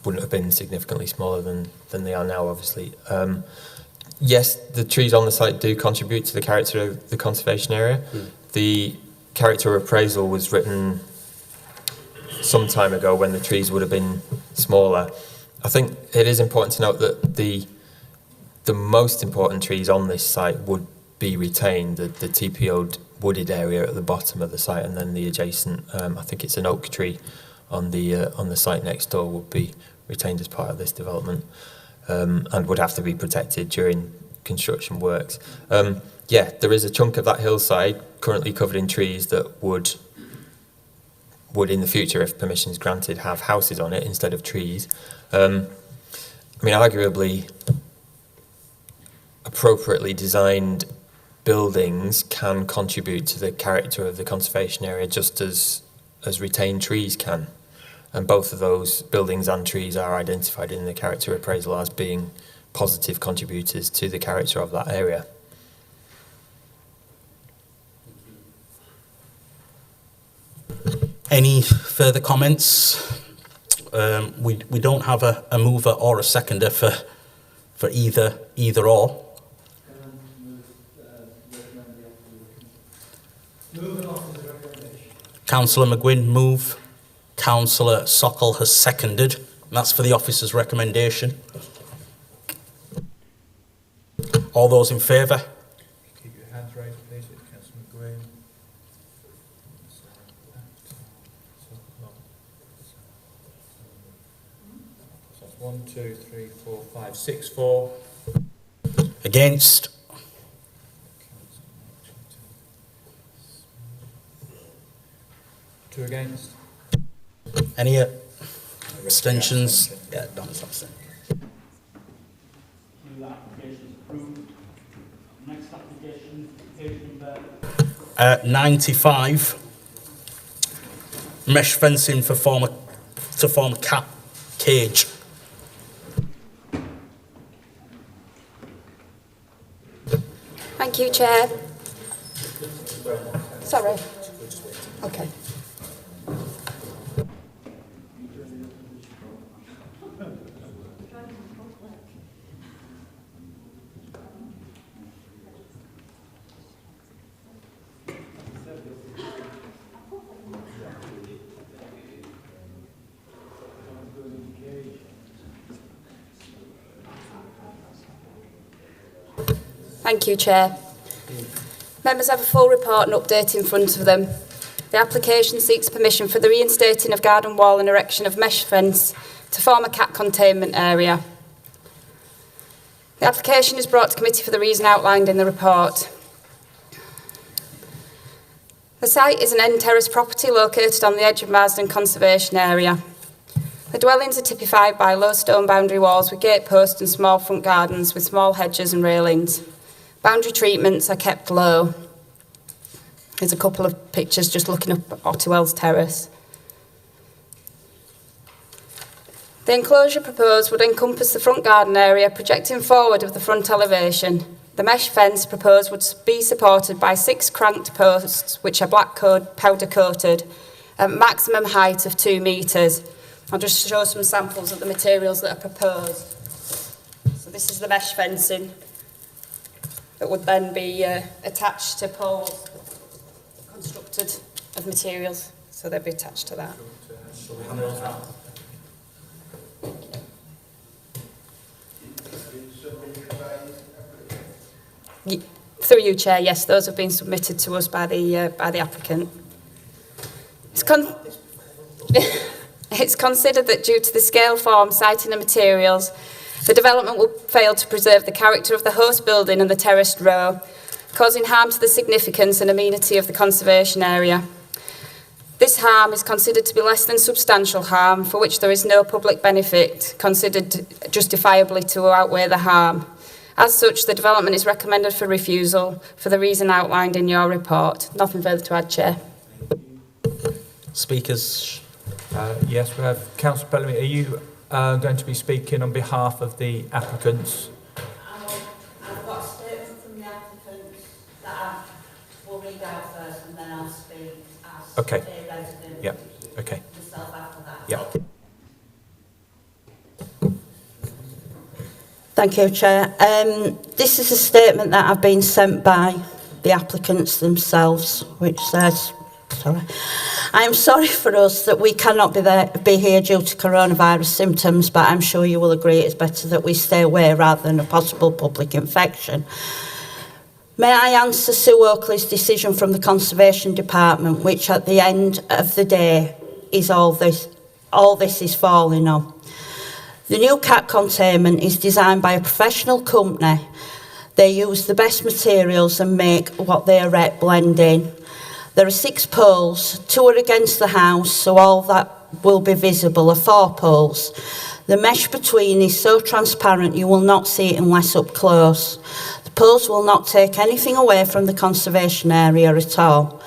wouldn't have been significantly smaller than they are now, obviously. Yes, the trees on the site do contribute to the character of the conservation area. The character appraisal was written some time ago when the trees would have been smaller. I think it is important to note that the most important trees on this site would be retained, the TPO'd wooded area at the bottom of the site, and then the adjacent, I think it's an oak tree on the site next door, would be retained as part of this development, and would have to be protected during construction works. There is a chunk of that hillside currently covered in trees that would in the future, if permission is granted, have houses on it instead of trees. Arguably, appropriately designed buildings can contribute to the character of the conservation area just as retained trees can. And both of those buildings and trees are identified in the character appraisal as being positive contributors to the character of that area. Any further comments? We don't have a mover or a seconder for either or. Councillor McGuinn move. Councillor Sokol has seconded. And that's for the officer's recommendation. All those in favour? Keep your hands raised, please. Councillor McGuinn. So that's 1, 2, 3, 4, 5, 6, 4. Against? Two against. Any abstentions? Yeah, Donna's absent. Next application, page number 95. Mesh fencing to form a cat cage. Thank you, Chair. Sorry. Okay. Thank you, Chair. Members have a full report and update in front of them. The application seeks permission for the reinstating of garden wall and erection of mesh fence to form a cat containment area. The application is brought to committee for the reason outlined in the report. The site is an end terrace property located on the edge of Marsden Conservation Area. The dwellings are typified by low stone boundary walls with gate posts and small front gardens with small hedges and railings. Boundary treatments are kept low. There's a couple of pictures just looking up at Ottewells Terrace. The enclosure proposed would encompass the front garden area projecting forward of the front elevation. The mesh fence proposed would be supported by 6 cranked posts, which are black powder coated, at maximum height of 2 metres. I'll just show some samples of the materials that are proposed. So this is the mesh fencing that would then be attached to poles constructed of materials, so they'd be attached to that. Through you, Chair, yes, those have been submitted to us by the applicant. It's considered that due to the scale, form, siting and materials, the development will fail to preserve the character of the host building and the terraced row, causing harm to the significance and amenity of the conservation area. This harm is considered to be less than substantial harm, for which there is no public benefit considered justifiably to outweigh the harm. As such, the development is recommended for refusal for the reason outlined in your report. Nothing further to add, Chair. Speakers? Yes, we have Councillor Bellamy. Are you going to be speaking on behalf of the applicants? I've got a statement from the applicants that I will read out first and then I'll speak as Okay. a resident. Yeah. Okay. Myself after that. Yeah. Thank you, Chair. This is a statement that I've been sent by the applicants themselves, which says, I am sorry for us that we cannot be here due to coronavirus symptoms, but I'm sure you will agree it's better that we stay away rather than a possible public infection. May I answer Sue Oakley's decision from the Conservation Department, which at the end of the day is all this is falling on. The new cat containment is designed by a professional company. They use the best materials and make what they erect blend in. There are 6 poles, 2 are against the house, so all that will be visible are 4 poles. The mesh between is so transparent you will not see it unless up close. The poles will not take anything away from the conservation area at all.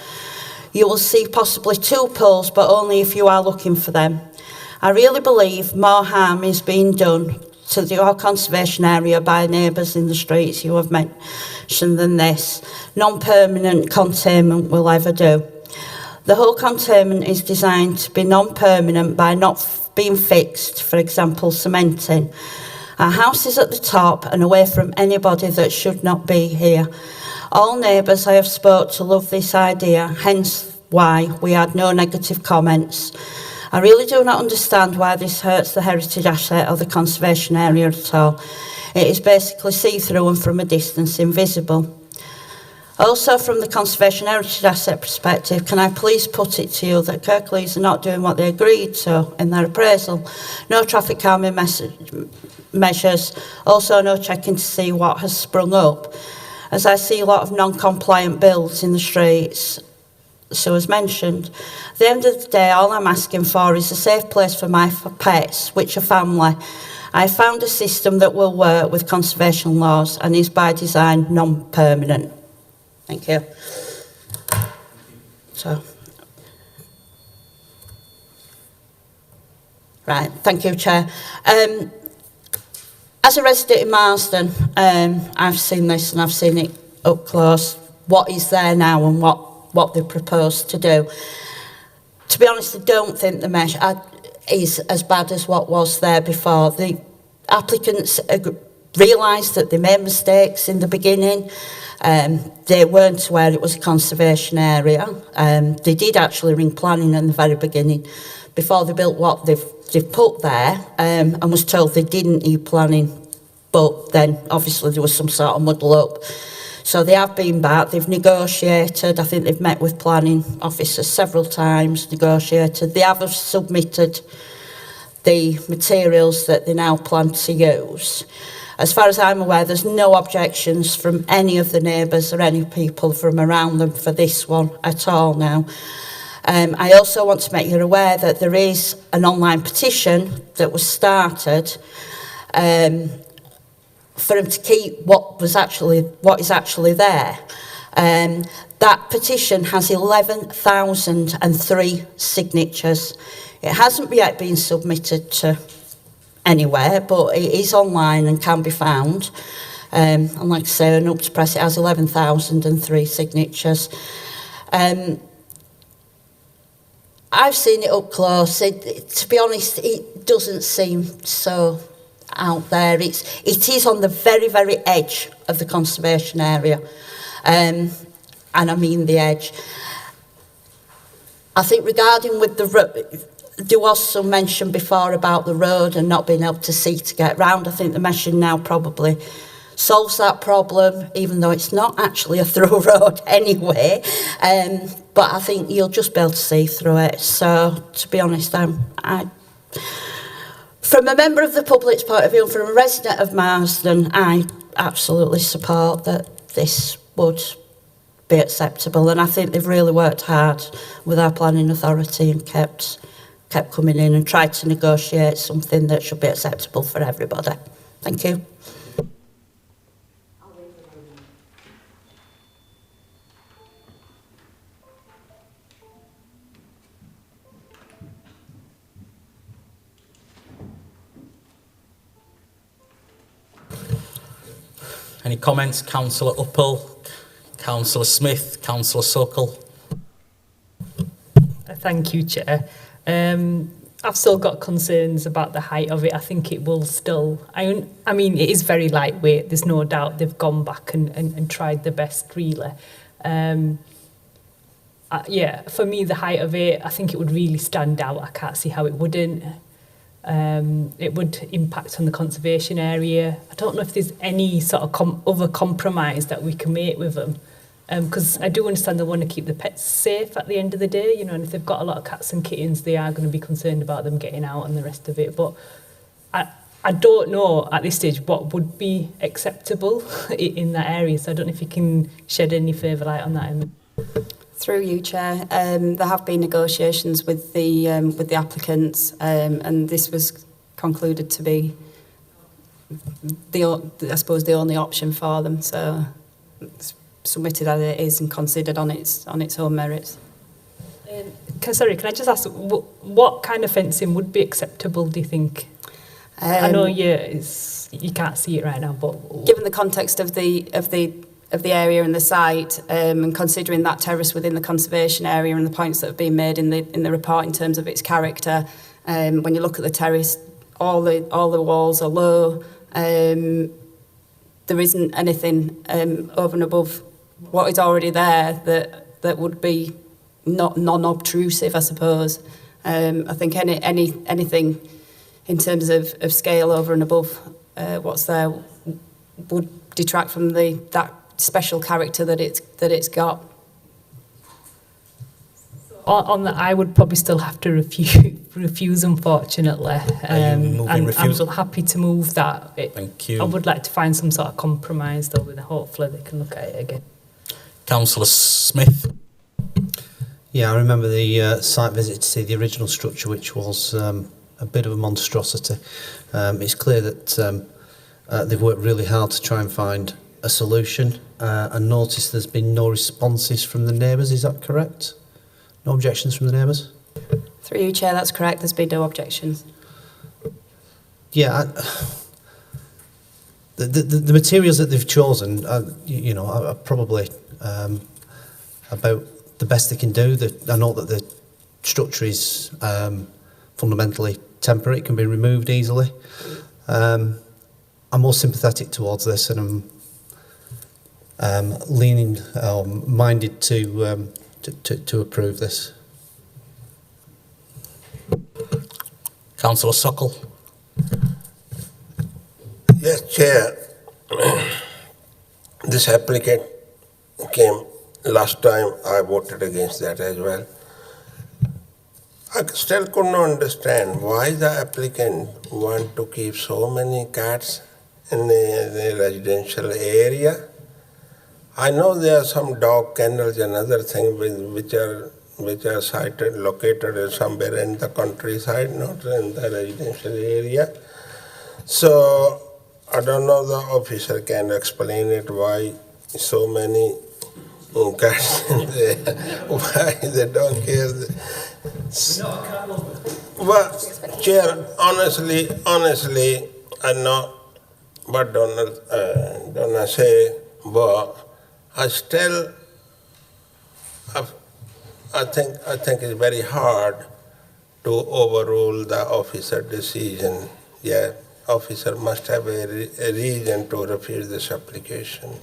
You will see possibly 2 poles, but only if you are looking for them. I really believe more harm is being done to your conservation area by neighbours in the streets you have mentioned than this non-permanent containment will ever do. The whole containment is designed to be non-permanent by not being fixed, for example, cementing. Our house is at the top and away from anybody that should not be here. All neighbours I have spoke to love this idea, hence why we had no negative comments. I really do not understand why this hurts the heritage asset or the conservation area at all. It is basically see-through and from a distance invisible. Also, from the conservation heritage asset perspective, can I please put it to you that Kirklees are not doing what they agreed to in their appraisal? No traffic calming measures, also no checking to see what has sprung up. As I see a lot of non-compliant builds in the streets, so as mentioned, at the end of the day, all I'm asking for is a safe place for my pets, which are family. I found a system that will work with conservation laws and is by design non-permanent. Thank you. So, right, thank you, Chair. As a resident in Marsden, I've seen this and I've seen it up close, what is there now and what they propose to do. To be honest, I don't think the mesh is as bad as what was there before. The applicants realised that they made mistakes in the beginning. They weren't aware it was a conservation area. They did actually ring planning in the very beginning before they built what they've put there, and was told they didn't need planning, but then obviously there was some sort of muddle up. So they have been back, they've negotiated, I think they've met with planning officers several times, negotiated. They have submitted the materials that they now plan to use. As far as I'm aware, there's no objections from any of the neighbours or any people from around them for this one at all now. I also want to make you aware that there is an online petition that was started for them to keep what is actually there. That petition has 11,003 signatures. It hasn't yet been submitted to anywhere, but it is online and can be found. And like I say, an up to press, it has 11,003 signatures. I've seen it up close. To be honest, it doesn't seem so out there. It is on the very, very edge of the conservation area. And I mean the edge. I think regarding with the road, there was some mention before about the road and not being able to see to get round. I think the meshing now probably solves that problem, even though it's not actually a through road anyway. But I think you'll just be able to see through it. So, to be honest, from a member of the public's point of view, and from a resident of Marsden, I absolutely support that this would be acceptable. And I think they've really worked hard with our planning authority and kept coming in and tried to negotiate something that should be acceptable for everybody. Thank you. Any comments? Councillor Uppel, Councillor Smith, Councillor Sokol. Thank you, Chair. I've still got concerns about the height of it. I think it will still... I mean, it is very lightweight. There's no doubt they've gone back and tried the best, really. Yeah, for me, the height of it, I think it would really stand out. I can't see how it wouldn't. It would impact on the conservation area. I don't know if there's any sort of other compromise that we can make with them. Because I do understand they want to keep the pets safe at the end of the day, you know, and if they've got a lot of cats and kittens, they are going to be concerned about them getting out and the rest of it. But I don't know at this stage what would be acceptable in that area, so I don't know if you can shed any further light on that. Through you, Chair, there have been negotiations with the applicants, and this was concluded to be I suppose the only option for them. So it's submitted as it is and considered on its own merits. Can I just ask, what kind of fencing would be acceptable, do you think? I know you can't see it right now, but... Given the context of the area and the site, and considering that terrace within the conservation area and the points that have been made in the report in terms of its character, when you look at the terrace, all the walls are low. There isn't anything over and above what is already there that would be not non-obtrusive, I suppose. I think anything in terms of scale over and above what's there would detract from that special character that it's got. On that, I would probably still have to refuse, unfortunately. I'm happy to move that. Thank you. I would like to find some sort of compromise, though, and hopefully they can look at it again. Councillor Smith. Yeah, I remember the site visit to see the original structure, which was a bit of a monstrosity. It's clear that they've worked really hard to try and find a solution. I noticed there's been no responses from the neighbours, is that correct? No objections from the neighbours? Through you, Chair, that's correct. There's been no objections. Yeah, the materials that they've chosen, are probably about the best they can do. I know that the structure is fundamentally temporary; it can be removed easily. I'm more sympathetic towards this, and I'm leaning, minded to approve this. Councillor Sokol. Yes, Chair. This applicant came last time. I voted against that as well. I still could not understand why the applicant want to keep so many cats in the residential area. I know there are some dog kennels and other things which are located somewhere in the countryside, not in the residential area. So I don't know, the officer can explain it why so many cats in there, why they don't care. Well, Chair, honestly, I know what Donna say, but I still, I think it's very hard to overrule the officer decision. Yeah, officer must have a reason to refuse this application.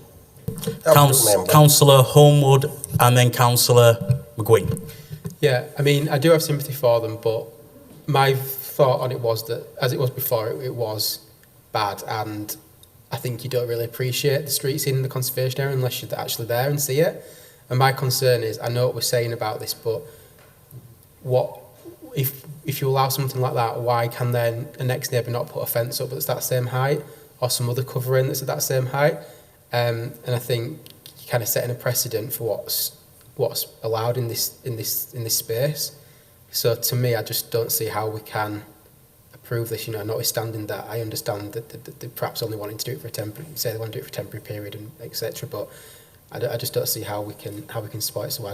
Councillor Homewood and then Councillor McGuinn. Yeah, I mean, I do have sympathy for them, but my thought on it was that, as it was before, it was bad, and I think you don't really appreciate the streets in the conservation area unless you're actually there and see it. And my concern is, I know what we're saying about this, but what if you allow something like that, why can then a next neighbour not put a fence up that's that same height, or some other covering that's at that same height? And I think you're kind of setting a precedent for what's allowed in this space. So to me, I just don't see how we can approve this. Notwithstanding that, I understand that they perhaps only wanting to do it for a temporary, say they want to do it for a temporary period and etc. But I just don't see how we can support it. So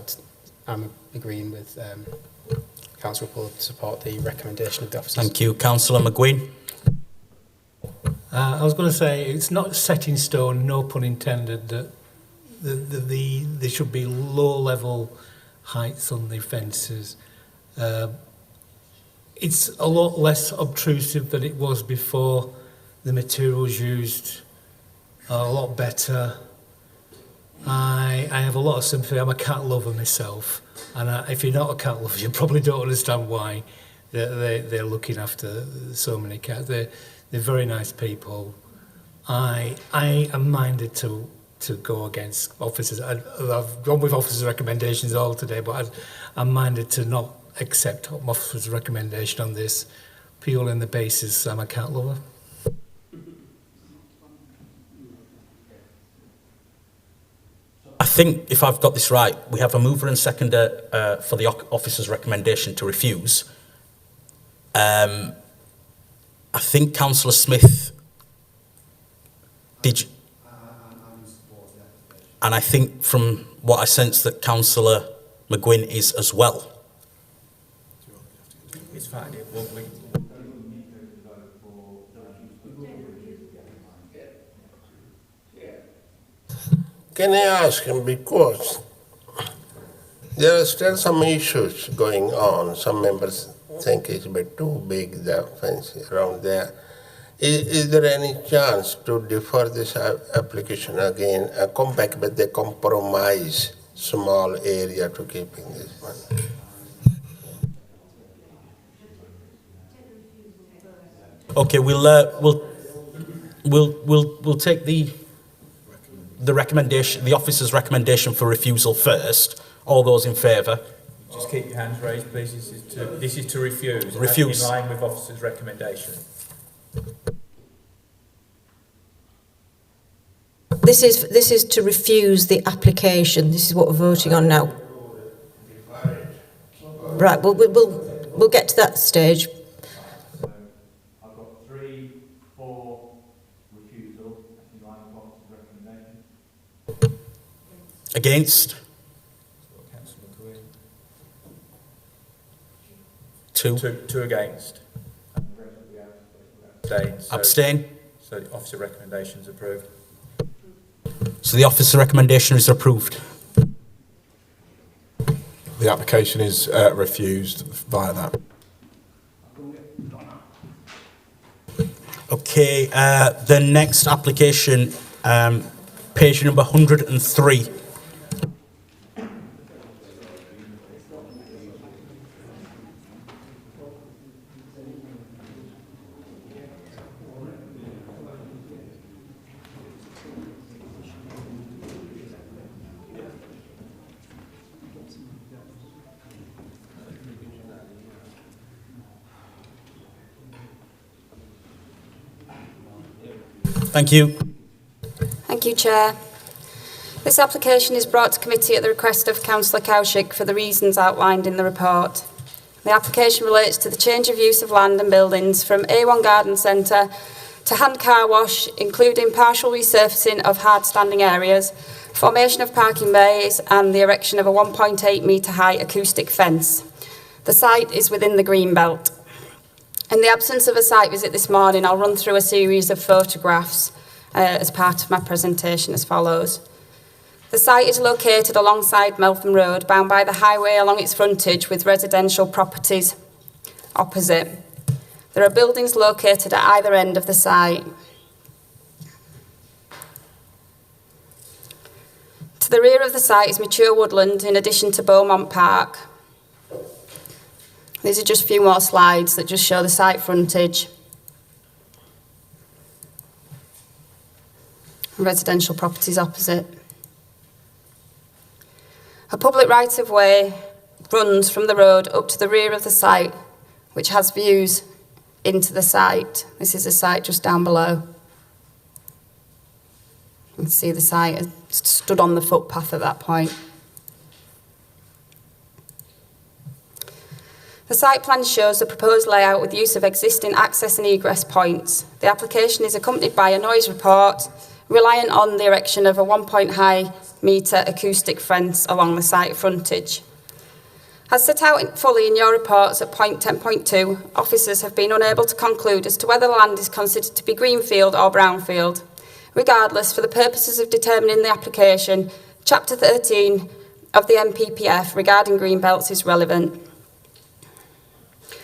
I'm agreeing with Councillor Poole to support the recommendation of the officers. Thank you, Councillor McGuinn. I was going to say, it's not set in stone, no pun intended, that there should be low-level heights on the fences. It's a lot less obtrusive than it was before. The materials used are a lot better. I have a lot of sympathy. I'm a cat lover myself, and if you're not a cat lover, you probably don't understand why they're looking after so many cats. They're very nice people. I am minded to go against officers. I've gone with officers' recommendations all today, but I'm minded to not accept officers' recommendation on this, purely on the basis I'm a cat lover. I think, if I've got this right, we have a mover and seconder for the officer's recommendation to refuse. I think Councillor Smith did, and I think from what I sense that Councillor McGuinn is as well. It's fine. It won't be. Can I ask him, because there are still some issues going on. Some members think it's a bit too big, the fence around there. Is there any chance to defer this application again and come back with the compromise small area to keeping this one? Okay, we'll take the recommendation, the officer's recommendation for refusal first. All those in favour? Just keep your hands raised, please. This is to refuse. Refuse. In line with officer's recommendation. This is to refuse the application. This is what we're voting on now. Right. We'll get to that stage. I've got 3, 4 refusal. That's in line with officer's recommendation. Against? 2. 2 against. Abstain. Abstain? So the officer recommendation is approved. So the officer recommendation is approved. The application is refused via that. Okay, the next application, page number 103. Thank you. Thank you, Chair. This application is brought to committee at the request of Councillor Cowshick for the reasons outlined in the report. The application relates to the change of use of land and buildings from A1 Garden Centre to hand car wash, including partial resurfacing of hard standing areas, formation of parking bays and the erection of a 1.8 metre high acoustic fence. The site is within the green belt. In the absence of a site visit this morning, I'll run through a series of photographs as part of my presentation as follows. The site is located alongside Meltham Road, bound by the highway along its frontage with residential properties opposite. There are buildings located at either end of the site. To the rear of the site is mature woodland in addition to Beaumont Park. These are just a few more slides that just show the site frontage. Residential properties opposite. A public right-of-way runs from the road up to the rear of the site, which has views into the site. This is the site just down below. You can see the site stood on the footpath at that point. The site plan shows the proposed layout with use of existing access and egress points. The application is accompanied by a noise report, reliant on the erection of a 1.5 metre acoustic fence along the site frontage. As set out fully in your reports at point 10.2, officers have been unable to conclude as to whether the land is considered to be greenfield or brownfield. Regardless, for the purposes of determining the application, Chapter 13 of the NPPF regarding green belts is relevant.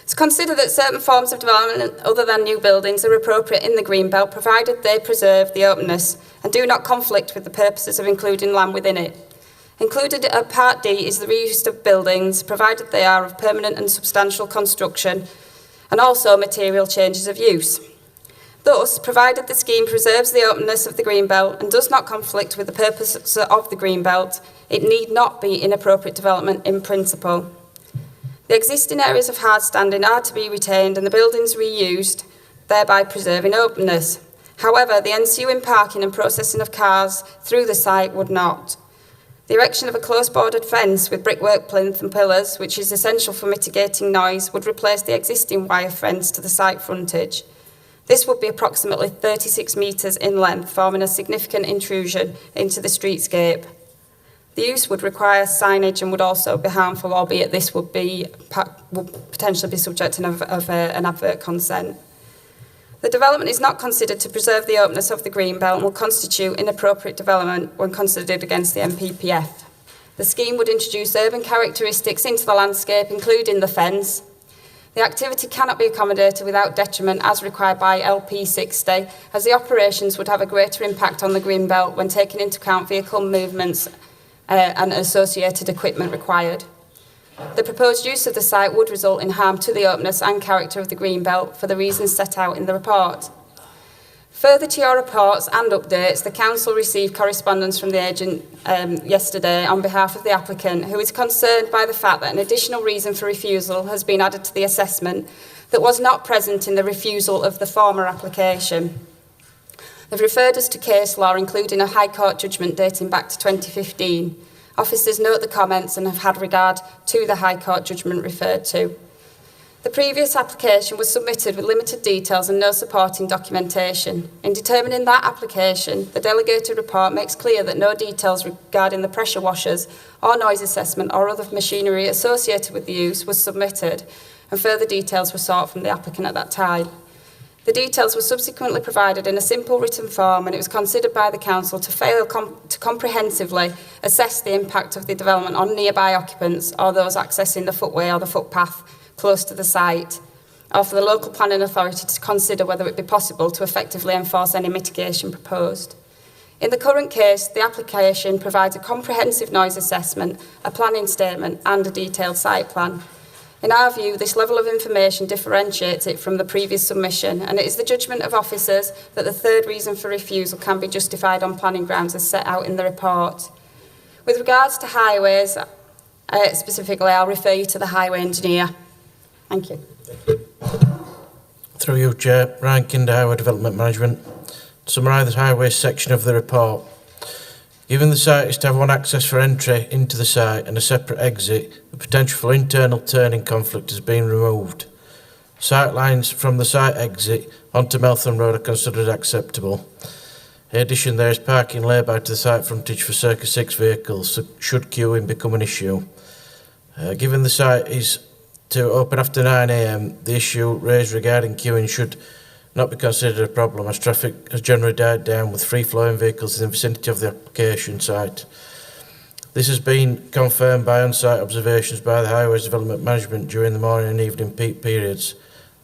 It's considered that certain forms of development other than new buildings are appropriate in the greenbelt provided they preserve the openness and do not conflict with the purposes of including land within it. Included at Part D is the reuse of buildings provided they are of permanent and substantial construction and also material changes of use. Thus, provided the scheme preserves the openness of the greenbelt and does not conflict with the purposes of the greenbelt, it need not be inappropriate development in principle. The existing areas of hard standing are to be retained and the buildings reused, thereby preserving openness. However, the ensuing parking and processing of cars through the site would not. The erection of a close bordered fence with brickwork plinth and pillars, which is essential for mitigating noise, would replace the existing wire fence to the site frontage. This would be approximately 36 metres in length, forming a significant intrusion into the streetscape. The use would require signage and would also be harmful, albeit this would potentially be subject to an advert consent. The development is not considered to preserve the openness of the green belt and will constitute inappropriate development when considered against the MPPF. The scheme would introduce urban characteristics into the landscape, including the fence. The activity cannot be accommodated without detriment as required by LP60, as the operations would have a greater impact on the green belt when taking into account vehicle movements and associated equipment required. The proposed use of the site would result in harm to the openness and character of the green belt for the reasons set out in the report. Further to your reports and updates, the Council received correspondence from the agent yesterday on behalf of the applicant, who is concerned by the fact that an additional reason for refusal has been added to the assessment that was not present in the refusal of the former application. They've referred us to case law, including a High Court judgment dating back to 2015. Officers note the comments and have had regard to the High Court judgment referred to. The previous application was submitted with limited details and no supporting documentation. In determining that application, the delegated report makes clear that no details regarding the pressure washers or noise assessment or other machinery associated with the use was submitted, and further details were sought from the applicant at that time. The details were subsequently provided in a simple written form, and it was considered by the Council to fail to comprehensively assess the impact of the development on nearby occupants or those accessing the footway or the footpath close to the site, or for the local planning authority to consider whether it be possible to effectively enforce any mitigation proposed. In the current case, the application provides a comprehensive noise assessment, a planning statement and a detailed site plan. In our view, this level of information differentiates it from the previous submission, and it is the judgment of officers that the third reason for refusal can be justified on planning grounds as set out in the report. With regards to highways, specifically, I'll refer you to the highway engineer. Thank you. Through you, Chair. Ryan Kinder, Highway Development Management. To summarise the highway section of the report. Given the site is to have one access for entry into the site and a separate exit, the potential for internal turning conflict has been removed. Sight lines from the site exit onto Meltham Road are considered acceptable. In addition, there is parking lay-by to the site frontage for circa 6 vehicles, so should queuing become an issue. Given the site is to open after 9 a.m, the issue raised regarding queuing should not be considered a problem, as traffic has generally died down with free-flowing vehicles in the vicinity of the application site. This has been confirmed by on-site observations by the Highways Development Management during the morning and evening peak periods.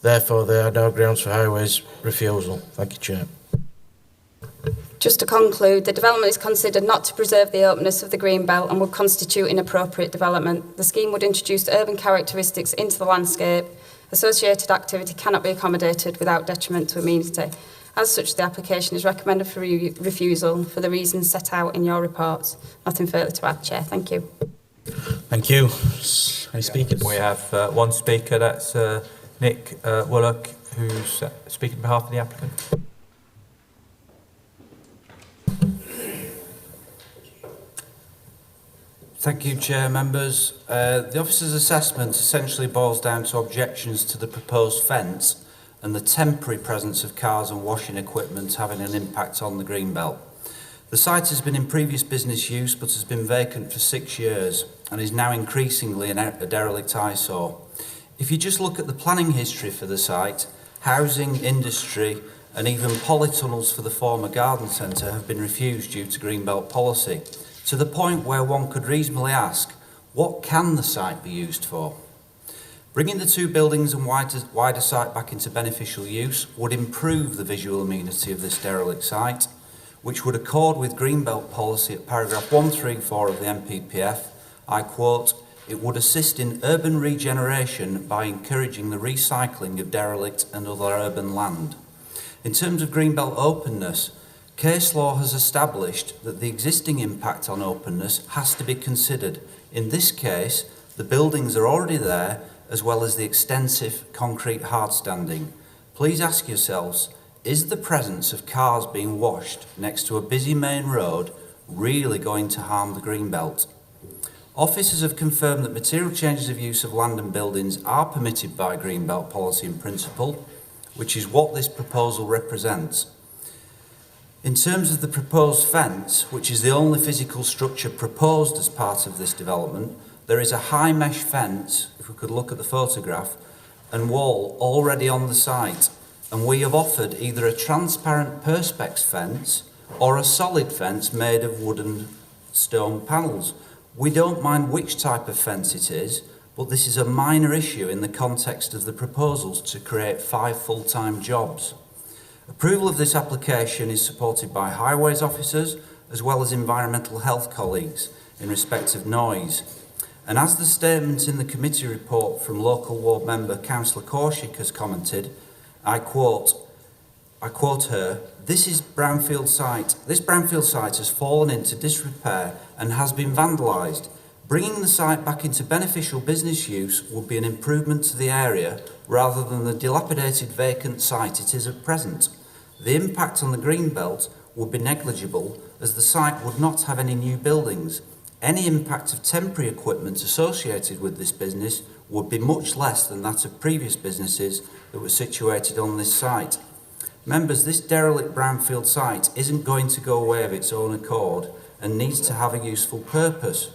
Therefore, there are no grounds for Highways refusal. Thank you, Chair. Just to conclude, the development is considered not to preserve the openness of the green belt and would constitute inappropriate development. The scheme would introduce urban characteristics into the landscape. Associated activity cannot be accommodated without detriment to amenity. As such, the application is recommended for refusal for the reasons set out in your reports. Nothing further to add, Chair. Thank you. Thank you. Any speakers? We have one speaker, that's Nick Willock, who's speaking on behalf of the applicant. Thank you, Chair, members. The officer's assessment essentially boils down to objections to the proposed fence and the temporary presence of cars and washing equipment having an impact on the green belt. The site has been in previous business use but has been vacant for 6 years and is now increasingly a derelict eyesore. If you just look at the planning history for the site, housing, industry and even polytunnels for the former garden centre have been refused due to greenbelt policy, to the point where one could reasonably ask, what can the site be used for? Bringing the two buildings and wider site back into beneficial use would improve the visual amenity of this derelict site, which would accord with greenbelt policy at paragraph 134 of the MPPF. I quote, "It would assist in urban regeneration by encouraging the recycling of derelict and other urban land." In terms of greenbelt openness, case law has established that the existing impact on openness has to be considered. In this case, the buildings are already there, as well as the extensive concrete hardstanding. Please ask yourselves, is the presence of cars being washed next to a busy main road really going to harm the greenbelt? Officers have confirmed that material changes of use of land and buildings are permitted by greenbelt policy in principle, which is what this proposal represents. In terms of the proposed fence, which is the only physical structure proposed as part of this development, there is a high mesh fence, if we could look at the photograph, and wall already on the site. And we have offered either a transparent perspex fence or a solid fence made of wooden stone panels. We don't mind which type of fence it is, but this is a minor issue in the context of the proposals to create 5 full-time jobs. Approval of this application is supported by highways officers as well as environmental health colleagues in respect of noise. And as the statement in the committee report from local ward member Councillor Korshik has commented, I quote her, this brownfield site has fallen into disrepair and has been vandalised. Bringing the site back into beneficial business use would be an improvement to the area rather than the dilapidated vacant site it is at present. The impact on the green belt would be negligible as the site would not have any new buildings. Any impact of temporary equipment associated with this business would be much less than that of previous businesses that were situated on this site. Members, this derelict brownfield site isn't going to go away of its own accord and needs to have a useful purpose.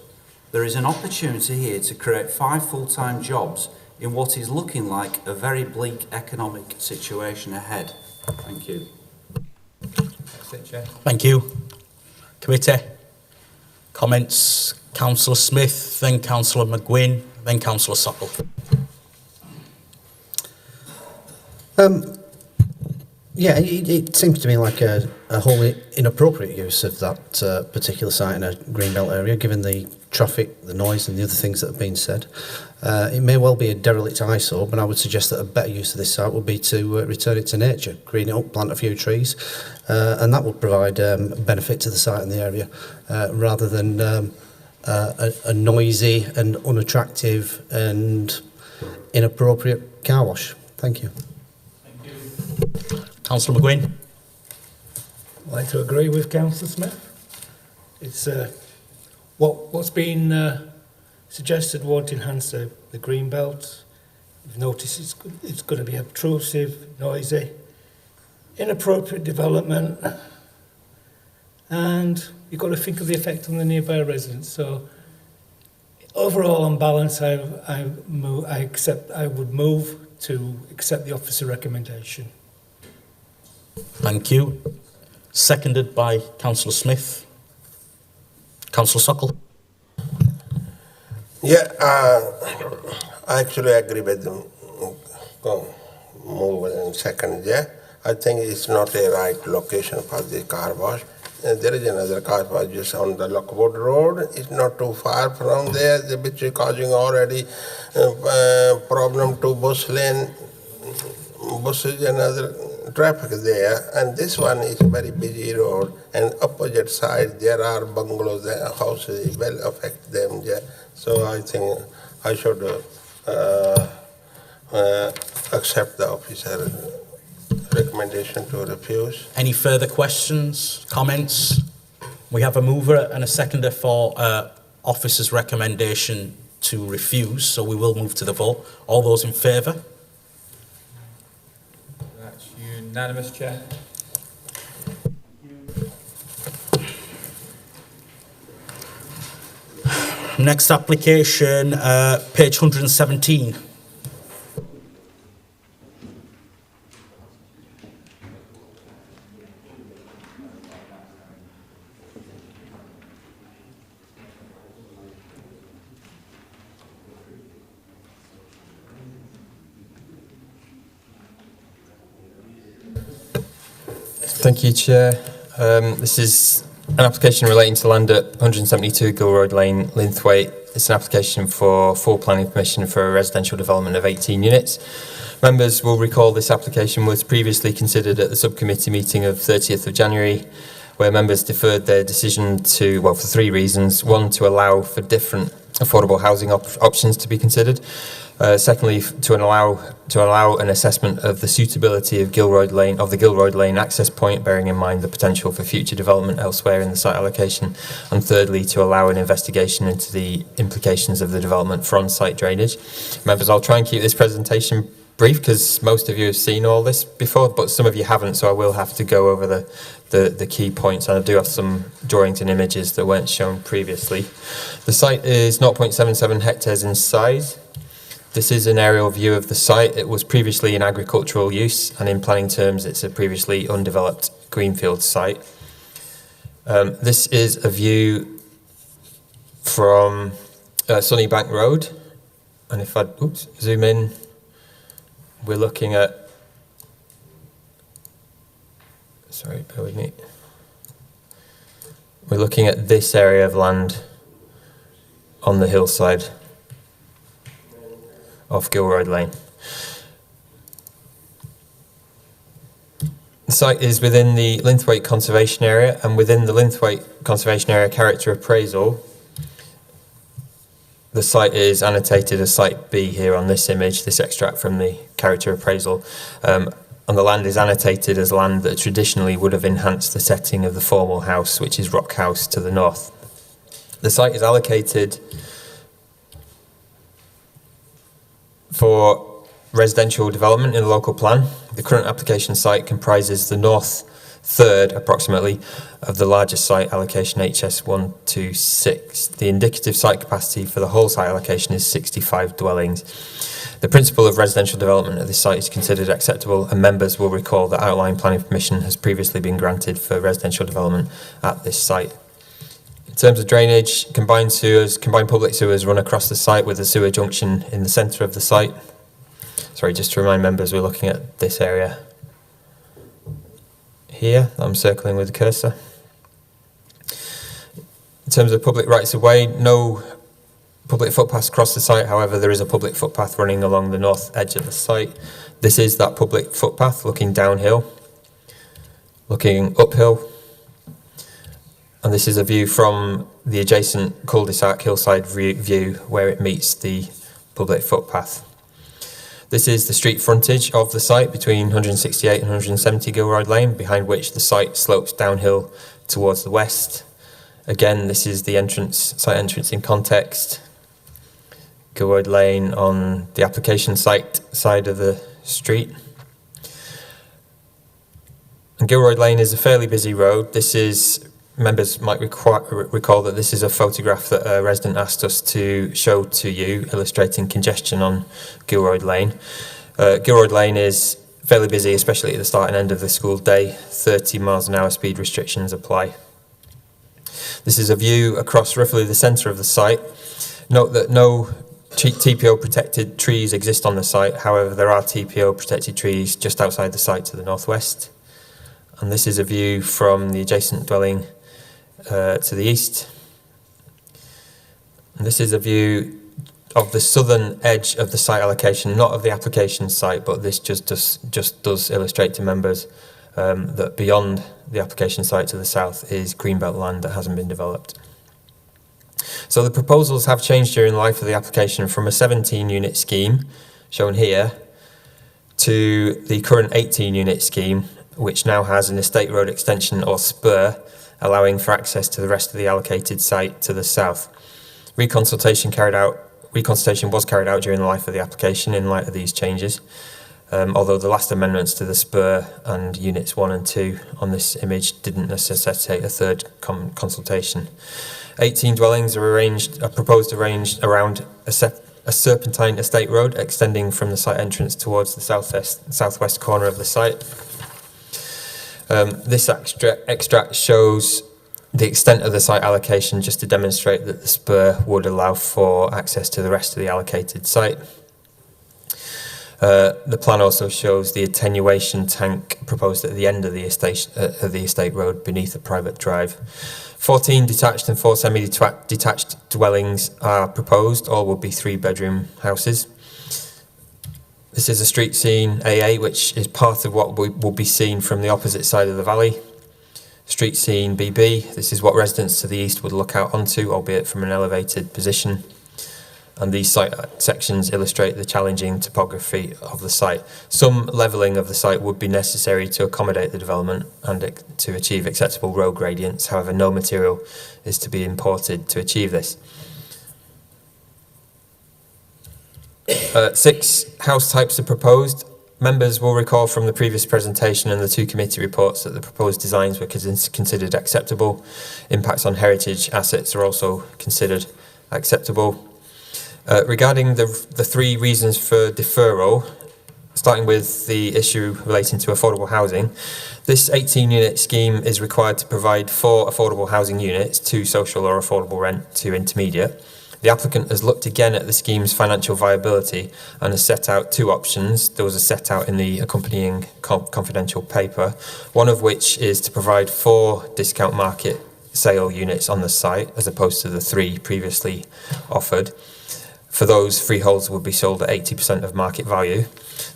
There is an opportunity here to create 5 full-time jobs in what is looking like a very bleak economic situation ahead. Thank you. That's it, Chair. Thank you. Committee. Comments? Councillor Smith, then Councillor McGuinn, then Councillor Sokol. Yeah, it seems to me like a wholly inappropriate use of that particular site in a greenbelt area, given the traffic, the noise and the other things that have been said. It may well be a derelict eyesore, but I would suggest that a better use of this site would be to return it to nature, green it up, plant a few trees, and that would provide benefit to the site and the area, rather than a noisy and unattractive and inappropriate car wash. Thank you. Councillor McGuinn. I'd like to agree with Councillor Smith. It's what's been suggested won't enhance the green belt. We've noticed it's going to be obtrusive, noisy, inappropriate development, and you've got to think of the effect on the nearby residents. So overall, on balance, I would move to accept the officer recommendation. Thank you. Seconded by Councillor Smith. Councillor Sokol. Yeah, I actually agree with them. Move in second, yeah. I think it's not a right location for the car wash. There is another car wash just on the Lockwood Road. It's not too far from there, which is causing already problem to bus lane, buses and other traffic there. And this one is a very busy road. And opposite side there are bungalows and houses. It will affect them. Yeah. So I think I should accept the officer recommendation to refuse. Any further questions, comments? We have a mover and a seconder for officer's recommendation to refuse, so we will move to the vote. All those in favour? That's unanimous, Chair. Next application, page 117. Thank you, Chair. This is an application relating to land at 172 Gilroyd Lane, Linthwaite. It's an application for full planning permission for a residential development of 18 units. Members will recall this application was previously considered at the subcommittee meeting of 30th of January, where members deferred their decision to, well, for 3 reasons. One, to allow for different affordable housing options to be considered. Secondly, to allow an assessment of the suitability of the Gilroyd Lane access point, bearing in mind the potential for future development elsewhere in the site allocation. And thirdly, to allow an investigation into the implications of the development for on-site drainage. Members, I'll try and keep this presentation brief because most of you have seen all this before, but some of you haven't, so I will have to go over the key points. And I do have some drawings and images that weren't shown previously. The site is 0.77 hectares in size. This is an aerial view of the site. It was previously in agricultural use, and in planning terms, it's a previously undeveloped greenfield site. This is a view from Sunnybank Road, and if I zoom in, we're looking at, sorry, bear with me. We're looking at this area of land on the hillside off Gilroyd Lane. The site is within the Linthwaite Conservation Area, and within the Linthwaite Conservation Area character appraisal, the site is annotated as Site B here on this image, this extract from the character appraisal, and the land is annotated as land that traditionally would have enhanced the setting of the formal house, which is Rock House to the north. The site is allocated for residential development in a local plan. The current application site comprises the north third, approximately, of the largest site allocation HS126. The indicative site capacity for the whole site allocation is 65 dwellings. The principle of residential development at this site is considered acceptable, and members will recall that outline planning permission has previously been granted for residential development at this site. In terms of drainage, combined public sewers run across the site with a sewer junction in the centre of the site. Sorry, just to remind members, we're looking at this area here. I'm circling with the cursor. In terms of public rights of way, no public footpaths across the site. However, there is a public footpath running along the north edge of the site. This is that public footpath looking downhill, looking uphill. And this is a view from the adjacent cul-de-sac hillside view where it meets the public footpath. This is the street frontage of the site between 168 and 170 Gilroyd Lane, behind which the site slopes downhill towards the west. Again, this is the site entrance in context. Gilroyd Lane on the application site side of the street. And Gilroyd Lane is a fairly busy road. Members might recall that this is a photograph that a resident asked us to show to you, illustrating congestion on Gilroyd Lane. Gilroyd Lane is fairly busy, especially at the start and end of the school day. 30 miles an hour speed restrictions apply. This is a view across roughly the centre of the site. Note that no TPO protected trees exist on the site. However, there are TPO protected trees just outside the site to the northwest. And this is a view from the adjacent dwelling to the east. And this is a view of the southern edge of the site allocation, not of the application site, but this just does illustrate to members that beyond the application site to the south is greenbelt land that hasn't been developed. So the proposals have changed during the life of the application from a 17-unit scheme, shown here, to the current 18-unit scheme, which now has an estate road extension or spur, allowing for access to the rest of the allocated site to the south. Reconsultation was carried out during the life of the application in light of these changes, although the last amendments to the spur and units 1 and 2 on this image didn't necessitate a third consultation. 18 dwellings are proposed arranged around a serpentine estate road extending from the site entrance towards the southwest corner of the site. This extract shows the extent of the site allocation just to demonstrate that the spur would allow for access to the rest of the allocated site. The plan also shows the attenuation tank proposed at the end of the estate road beneath a private drive. 14 detached and 4 semi-detached dwellings are proposed. All will be 3-bedroom houses. This is a street scene AA, which is part of what will be seen from the opposite side of the valley. Street scene BB, this is what residents to the east would look out onto, albeit from an elevated position. And these site sections illustrate the challenging topography of the site. Some levelling of the site would be necessary to accommodate the development and to achieve acceptable road gradients. However, no material is to be imported to achieve this. 6 house types are proposed. Members will recall from the previous presentation and the 2 committee reports that the proposed designs were considered acceptable. Impacts on heritage assets are also considered acceptable. Regarding the 3 reasons for deferral, starting with the issue relating to affordable housing, this 18-unit scheme is required to provide 4 affordable housing units, 2 social or affordable rent, 2 intermediate. The applicant has looked again at the scheme's financial viability and has set out 2 options. There was a set out in the accompanying confidential paper, one of which is to provide 4 discount market sale units on the site as opposed to the 3 previously offered. For those, freeholds would be sold at 80% of market value.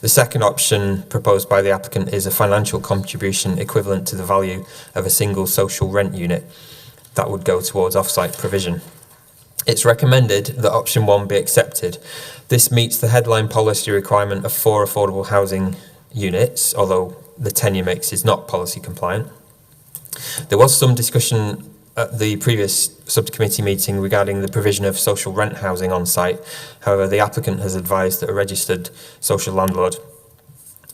The second option proposed by the applicant is a financial contribution equivalent to the value of a single social rent unit that would go towards off-site provision. It's recommended that option 1 be accepted. This meets the headline policy requirement of 4 affordable housing units, although the tenure mix is not policy compliant. There was some discussion at the previous subcommittee meeting regarding the provision of social rent housing on site. However, the applicant has advised that a registered social landlord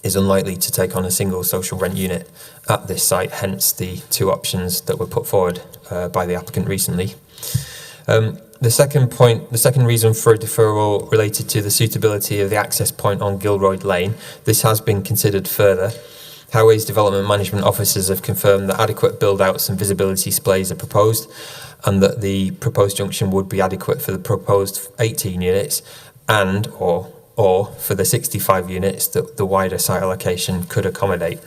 is unlikely to take on a single social rent unit at this site, hence the 2 options that were put forward by the applicant recently. The second reason for a deferral related to the suitability of the access point on Gilroyd Lane. This has been considered further. Highways Development Management officers have confirmed that adequate build-outs and visibility displays are proposed and that the proposed junction would be adequate for the proposed 18 units and or for the 65 units that the wider site allocation could accommodate.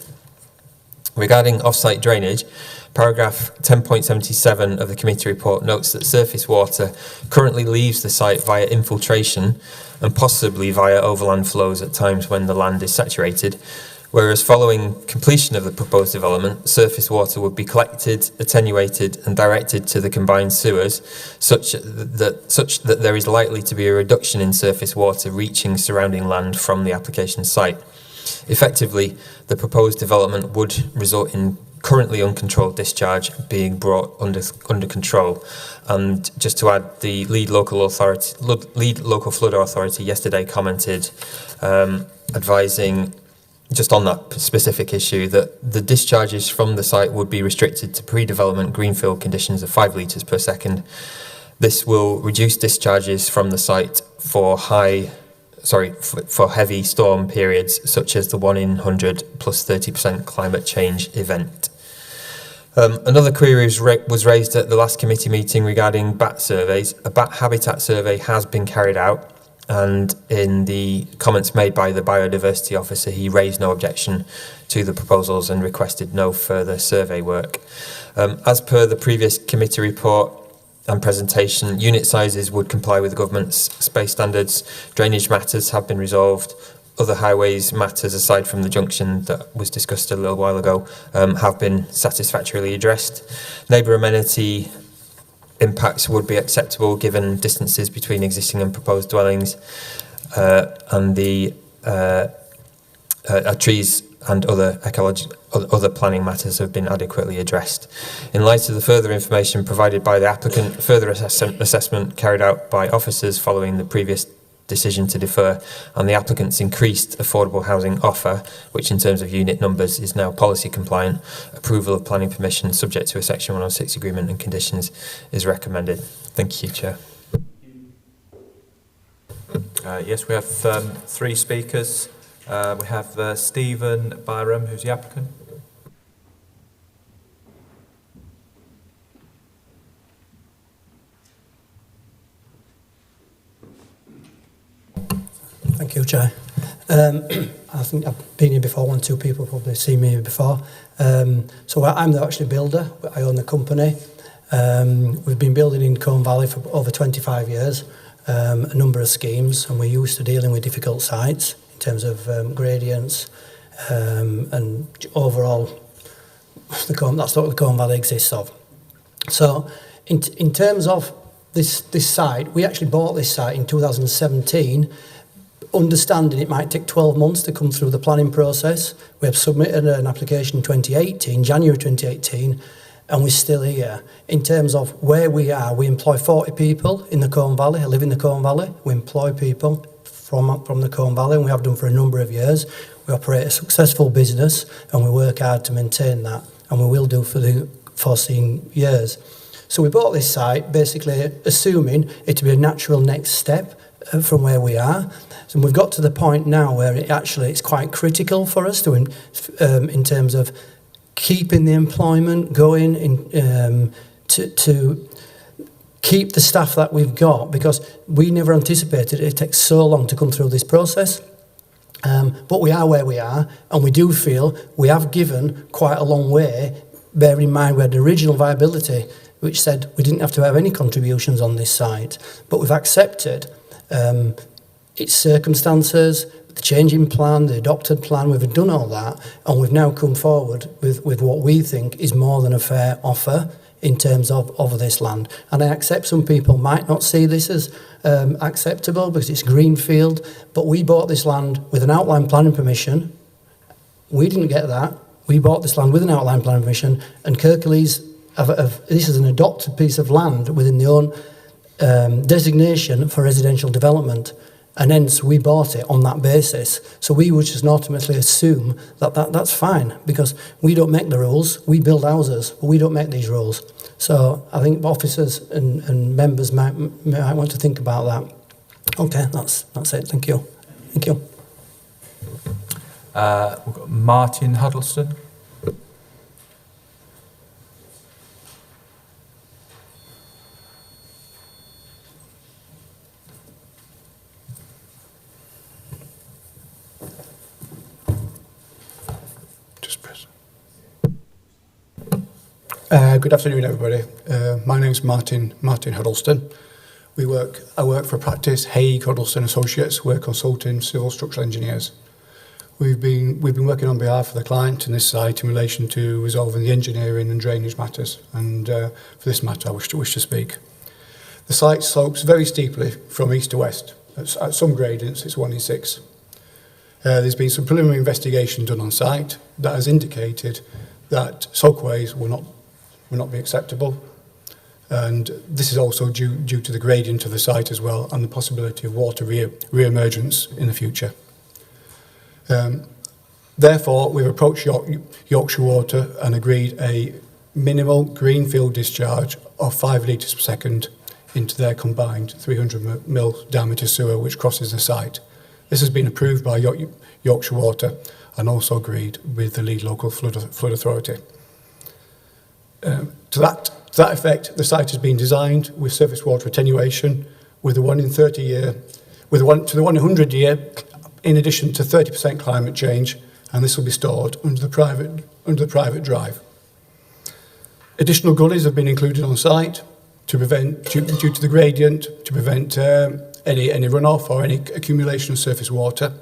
Regarding off-site drainage, paragraph 10.77 of the committee report notes that surface water currently leaves the site via infiltration and possibly via overland flows at times when the land is saturated, whereas following completion of the proposed development, surface water would be collected, attenuated and directed to the combined sewers such that there is likely to be a reduction in surface water reaching surrounding land from the application site. Effectively, the proposed development would result in currently uncontrolled discharge being brought under control. And just to add, the lead local flood authority yesterday commented, advising just on that specific issue that the discharges from the site would be restricted to pre-development greenfield conditions of 5 litres per second. This will reduce discharges from the site for heavy storm periods such as the 1 in 100 plus 30% climate change event. Another query was raised at the last committee meeting regarding bat surveys. A bat habitat survey has been carried out, and in the comments made by the biodiversity officer, he raised no objection to the proposals and requested no further survey work. As per the previous committee report and presentation, unit sizes would comply with the government's space standards. Drainage matters have been resolved. Other highways matters, aside from the junction that was discussed a little while ago, have been satisfactorily addressed. Neighbour amenity impacts would be acceptable given distances between existing and proposed dwellings, and the trees and other planning matters have been adequately addressed. In light of the further information provided by the applicant, further assessment carried out by officers following the previous decision to defer, and the applicant's increased affordable housing offer, which in terms of unit numbers is now policy compliant, approval of planning permission subject to a Section 106 agreement and conditions is recommended. Thank you, Chair. Yes, we have 3 speakers. We have Stephen Byram, who's the applicant. Thank you, Chair. I think I've been here before, 1 or 2 people probably seen me here before. So I'm the actually builder, I own the company. We've been building in Colne Valley for over 25 years, a number of schemes, and we're used to dealing with difficult sites in terms of gradients and overall, that's what the Colne Valley exists of. So in terms of this site, we actually bought this site in 2017, understanding it might take 12 months to come through the planning process. We have submitted an application in 2018, January 2018, and we're still here. In terms of where we are, we employ 40 people in the Colne Valley. I live in the Colne Valley. We employ people, from the Colne Valley, and we have done for a number of years. We operate a successful business, and we work hard to maintain that, and we will do for the foreseen years. So we bought this site basically assuming it to be a natural next step from where we are. So we've got to the point now where it's quite critical for us to, in terms of keeping the employment going, to keep the staff that we've got, because we never anticipated it takes so long to come through this process. But we are where we are, and we do feel we have given quite a long way. Bear in mind we had original viability, which said we didn't have to have any contributions on this site, but we've accepted its circumstances, the changing plan, the adopted plan. We've done all that, and we've now come forward with what we think is more than a fair offer in terms of this land. And I accept some people might not see this as acceptable because it's greenfield, but we bought this land with an outline planning permission. We didn't get that. We bought this land with an outline planning permission, and Kirklees this is an adopted piece of land within the own designation for residential development, and hence we bought it on that basis. So we would just automatically assume that's fine, because we don't make the rules. We build houses, but we don't make these rules. So I think officers and members might want to think about that. Okay, that's it. Thank you. Thank you. We've got Martin Huddleston. Good afternoon, everybody. My name's Martin Huddleston. I work for a practice, Haig Huddleston Associates. We're consulting civil structural engineers. We've been working on behalf of the client in this site in relation to resolving the engineering and drainage matters. And for this matter, I wish to speak. The site slopes very steeply from east to west. At some gradients, it's 1 in 6. There's been some preliminary investigation done on site that has indicated that soakways will not be acceptable, and this is also due to the gradient of the site as well, and the possibility of water re-emergence in the future. Therefore, we've approached Yorkshire Water and agreed a minimal greenfield discharge of 5 litres per second into their combined 300 mil diameter sewer which crosses the site. This has been approved by Yorkshire Water and also agreed with the lead local flood authority. To that effect, the site has been designed with surface water attenuation with a 1 in 30 year, with a 1 to the 100 year, in addition to 30% climate change, and this will be stored under the private drive. Additional gullies have been included on site to prevent, due to the gradient, to prevent any runoff or any accumulation of surface water.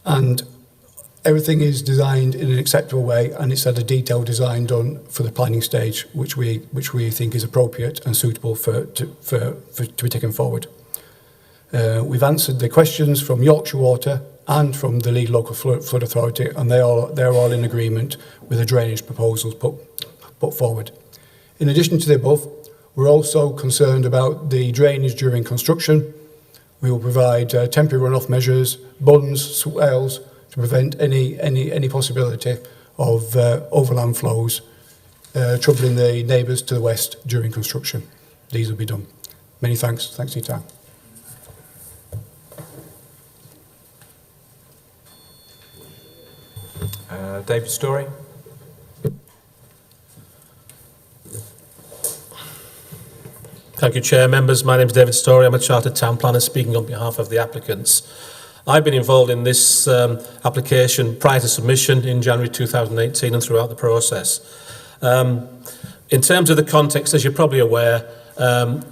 And everything is designed in an acceptable way, and it's had a detailed design done for the planning stage, which we think is appropriate and suitable to be taken forward. We've answered the questions from Yorkshire Water and from the lead local flood authority, and they're all in agreement with the drainage proposals put forward. In addition to the above, we're also concerned about the drainage during construction. We will provide temporary runoff measures, bunds, swales, to prevent any possibility of overland flows troubling the neighbours to the west during construction. These will be done. Many thanks. Thanks for your time. David Story. Thank you, Chair. Members, my name is David Story. I'm a Chartered Town Planner speaking on behalf of the applicants. I've been involved in this application prior to submission in January 2018 and throughout the process. In terms of the context, as you're probably aware,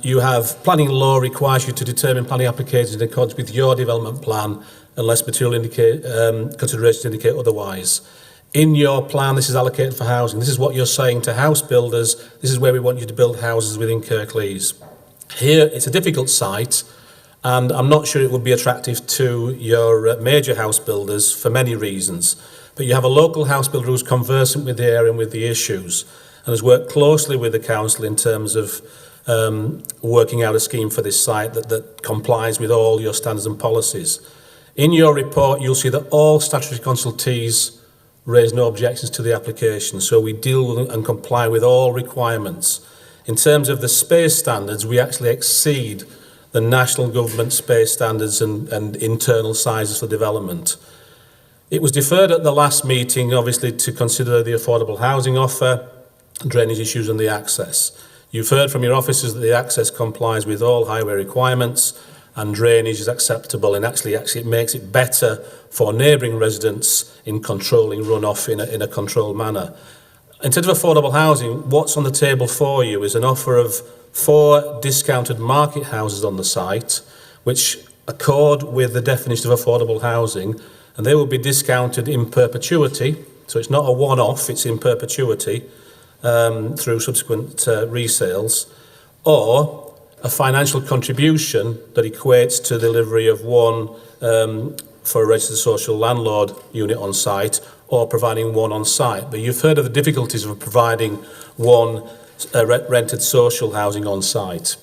you have planning law requires you to determine planning applications in accordance with your development plan unless material considerations indicate otherwise. In your plan, this is allocated for housing. This is what you're saying to house builders. This is where we want you to build houses within Kirklees. Here, it's a difficult site, and I'm not sure it would be attractive to your major house builders for many reasons. But you have a local house builder who's conversant with the area and with the issues, and has worked closely with the council in terms of working out a scheme for this site that complies with all your standards and policies. In your report, you'll see that all statutory consultees raise no objections to the application, so we deal with and comply with all requirements. In terms of the space standards, we actually exceed the national government space standards and internal sizes for development. It was deferred at the last meeting, obviously, to consider the affordable housing offer, drainage issues and the access. You've heard from your officers that the access complies with all highway requirements and drainage is acceptable, and actually it makes it better for neighbouring residents in controlling runoff in a controlled manner. In terms of affordable housing, what's on the table for you is an offer of 4 discounted market houses on the site, which accord with the definition of affordable housing, and they will be discounted in perpetuity. So it's not a one-off, it's in perpetuity through subsequent resales, or a financial contribution that equates to the delivery of 1 for a registered social landlord unit on site, or providing 1 on site. But you've heard of the difficulties of providing 1 rented social housing on site.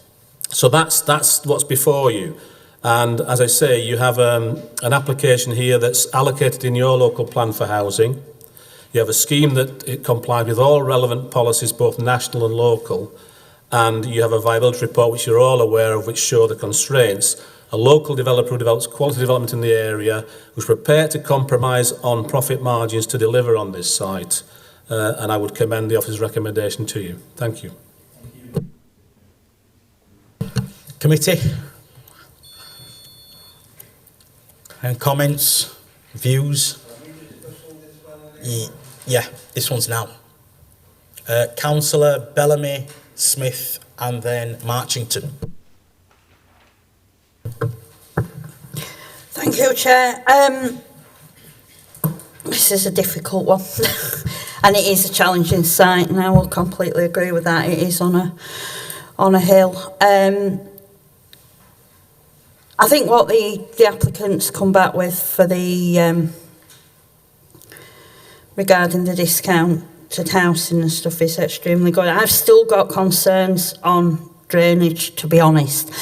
So that's what's before you. And as I say, you have an application here that's allocated in your local plan for housing. You have a scheme that it complies with all relevant policies, both national and local. And you have a viability report, which you're all aware of, which show the constraints. A local developer who develops quality development in the area, who's prepared to compromise on profit margins to deliver on this site. And I would commend the officer's recommendation to you. Thank you. Committee? Any comments, views? Yeah, this one's now. Councillor Bellamy, Smith and then Marchington. Thank you, Chair. This is a difficult one and it is a challenging site, and I will completely agree with that. It is on a hill. I think what the applicants come back with for the regarding the discounted housing and stuff is extremely good. I've still got concerns on drainage, to be honest.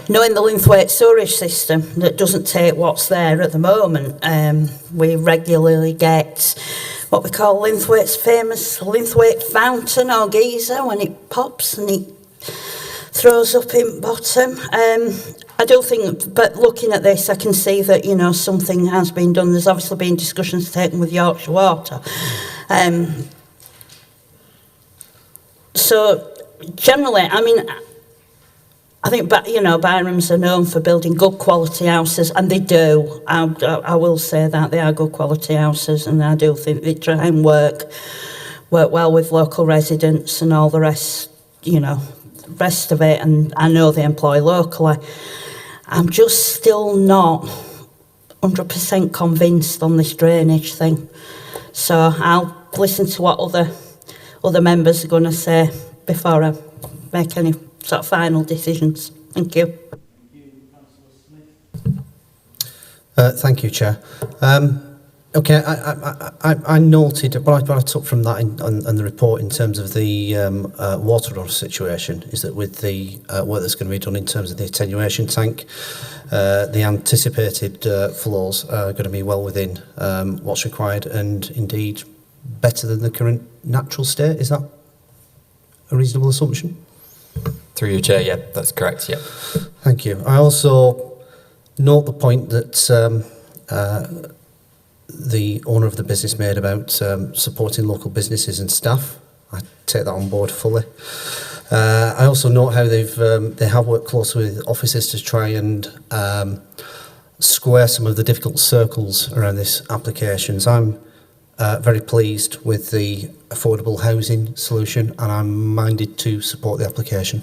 Knowing the Linthwaite sewerage system that doesn't take what's there at the moment, we regularly get what we call Linthwaite's famous Linthwaite fountain or geyser when it pops and it throws up in bottom. I do think, but looking at this, I can see that, you know, something has been done. There's obviously been discussions taken with Yorkshire Water. So generally, I mean, I think, you know, Byrams are known for building good quality houses, and they do. I will say that they are good quality houses, and I do think they try and work well with local residents and all the rest, you know, rest of it. And I know they employ locally. I'm just still not 100% convinced on this drainage thing. So I'll listen to what other members are going to say before I make any sort of final decisions. Thank you. Thank you, Chair. Okay, I noted what I took from that in the report in terms of the water runoff situation is that with the work that's going to be done in terms of the attenuation tank, the anticipated flows are going to be well within what's required and indeed better than the current natural state. Is that a reasonable assumption? Through your chair, yeah, that's correct, yeah. Thank you. I also note the point that the owner of the business made about supporting local businesses and staff. I take that on board fully. I also note how they have worked closely with officers to try and square some of the difficult circles around this application. So I'm very pleased with the affordable housing solution, and I'm minded to support the application.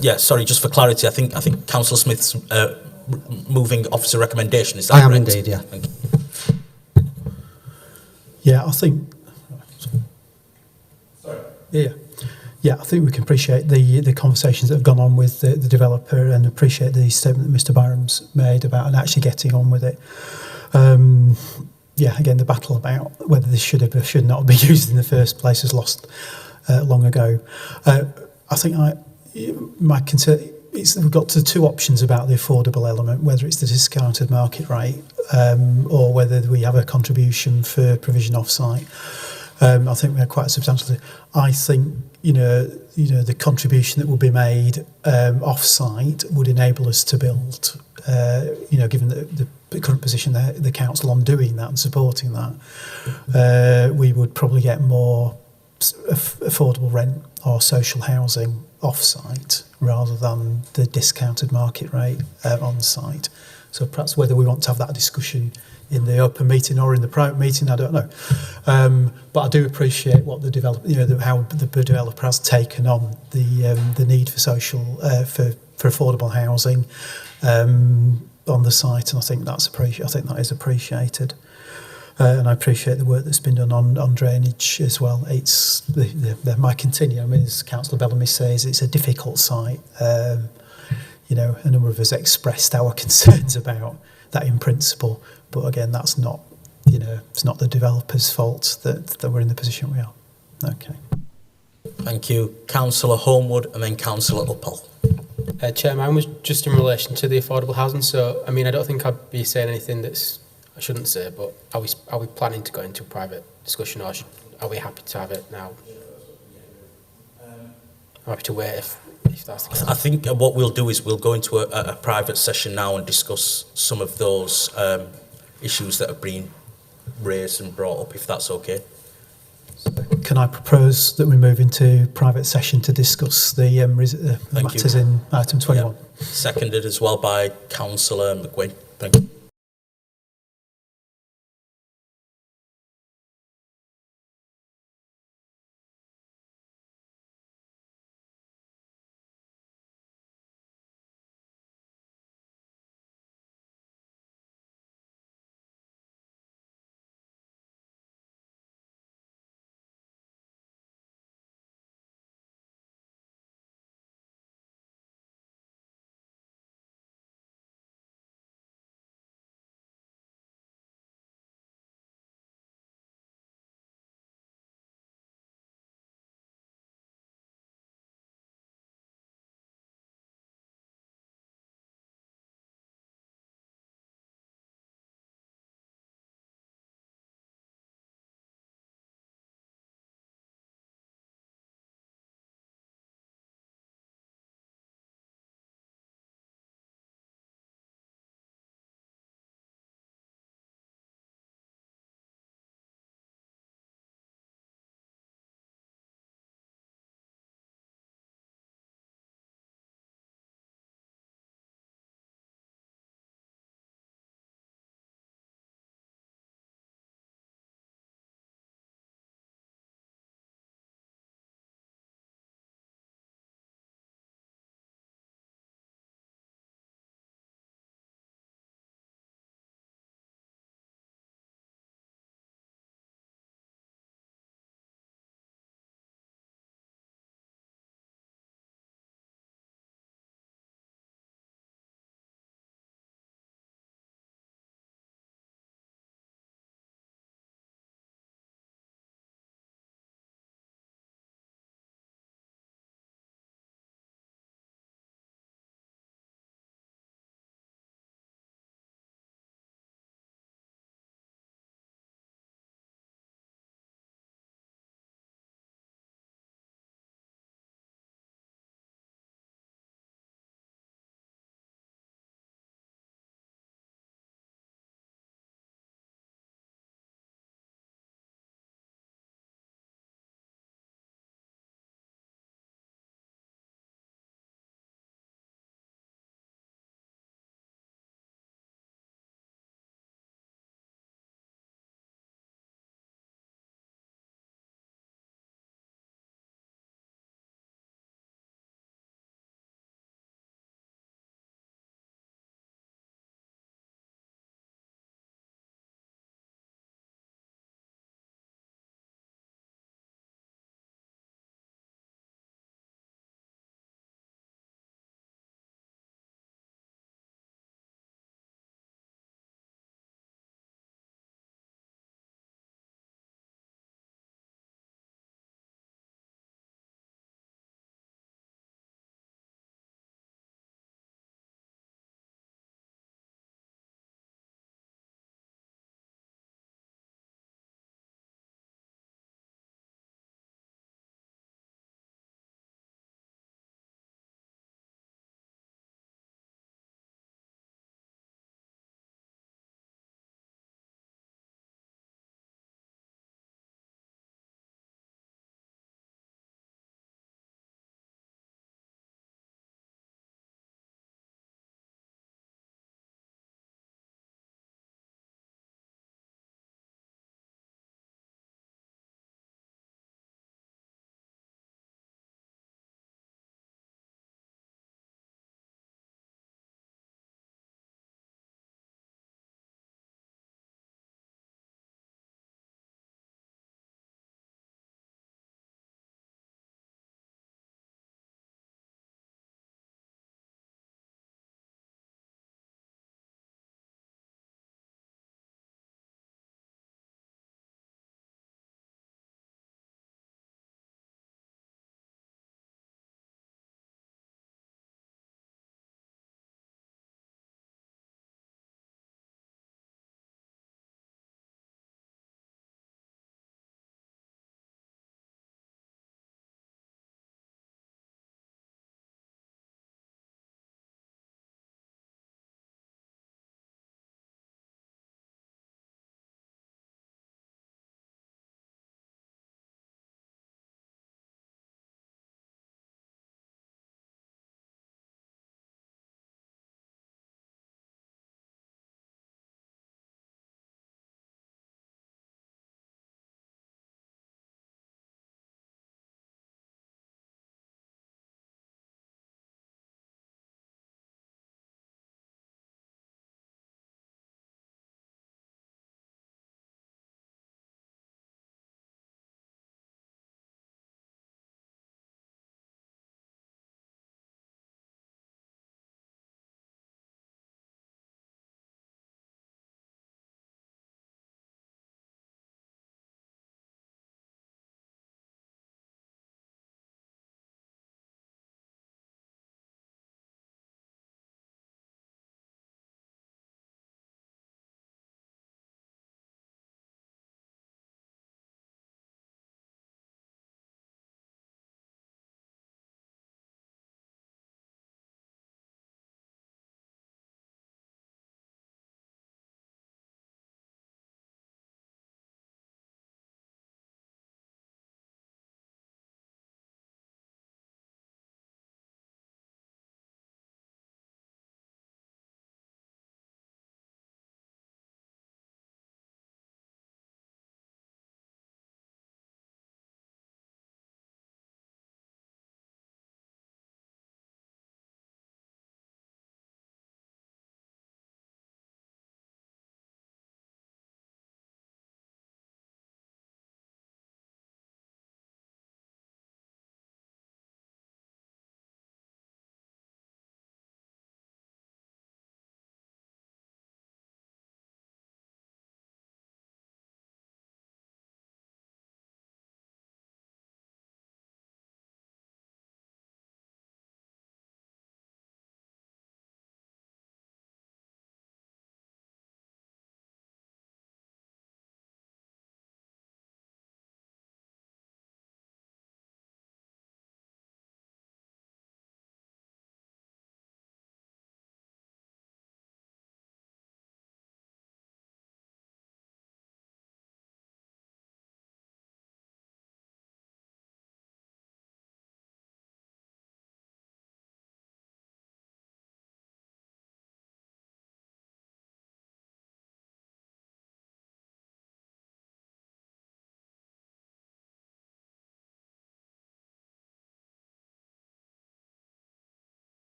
Yeah, sorry, just for clarity, I think Councillor Smith's moving officer recommendation. Is that I am correct? indeed, yeah. Thank you. Yeah, I think. Sorry. Yeah, I think we can appreciate the conversations that have gone on with the developer and appreciate the statement that Mr Byram's made about and actually getting on with it. Yeah, again, the battle about whether this should have or should not be used in the first place is lost long ago. I think my concern is we've got the two options about the affordable element, whether it's the discounted market rate or whether we have a contribution for provision off-site. I think we had quite a substantial. I think the contribution that will be made off-site would enable us to build. Given the current position the council on doing that and supporting that, we would probably get more affordable rent or social housing off-site rather than the discounted market rate on-site. So perhaps whether we want to have that discussion in the open meeting or in the private meeting, I don't know. But I do appreciate what the developer, how the developer has taken on the need for social, for affordable housing on the site, and I think that is appreciated. And I appreciate the work that's been done on drainage as well. It's my continuum, as Councillor Bellamy says, it's a difficult site. A number of us expressed our concerns about that in principle, but again, that's not, it's not the developer's fault that we're in the position we are. Okay. Thank you. Councillor Homewood and then Councillor Uppal. Chairman, was just in relation to the affordable housing. So, I mean, I don't think I'd be saying anything that's I shouldn't say, but are we planning to go into a private discussion, or are we happy to have it now? I'm happy to wait if that's the case. I think what we'll do is we'll go into a private session now and discuss some of those issues that have been raised and brought up, if that's okay. Can I propose that we move into private session to discuss the matters in item 21? Yeah. Seconded as well by Councillor McGuinn. Thank you.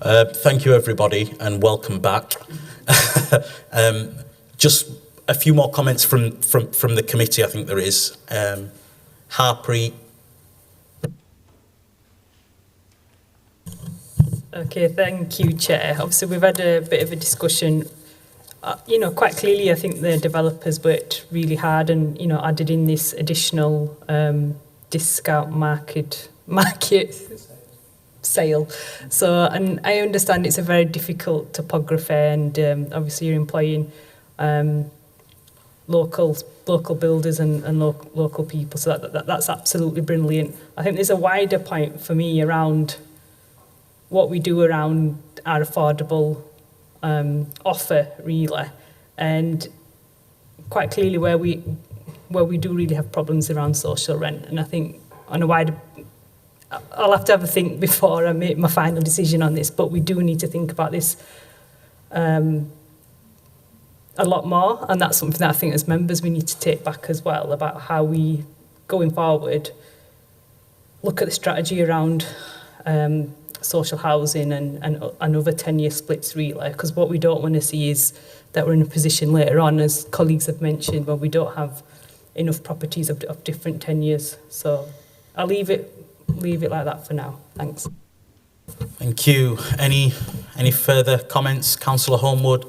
Thank you, everybody, and welcome back. Just a few more comments from the committee, I think there is. Harpreet. Okay, thank you, Chair. Obviously, we've had a bit of a discussion. Quite clearly, I think the developers worked really hard and, added in this additional discount market sale. So, and I understand it's a very difficult topography, and obviously you're employing local builders and local people. So that's absolutely brilliant. I think there's a wider point for me around what we do around our affordable offer, really, and quite clearly where we do really have problems around social rent. And I think on a wider, I'll have to have a think before I make my final decision on this, but we do need to think about this a lot more, and that's something that I think as members we need to take back as well, about how we, going forward, look at the strategy around social housing and other 10-year splits, really, because what we don't want to see is that we're in a position later on, as colleagues have mentioned, where we don't have enough properties of different 10 years. So I'll leave it like that for now. Thanks. Thank you. Any further comments? Councillor Homewood?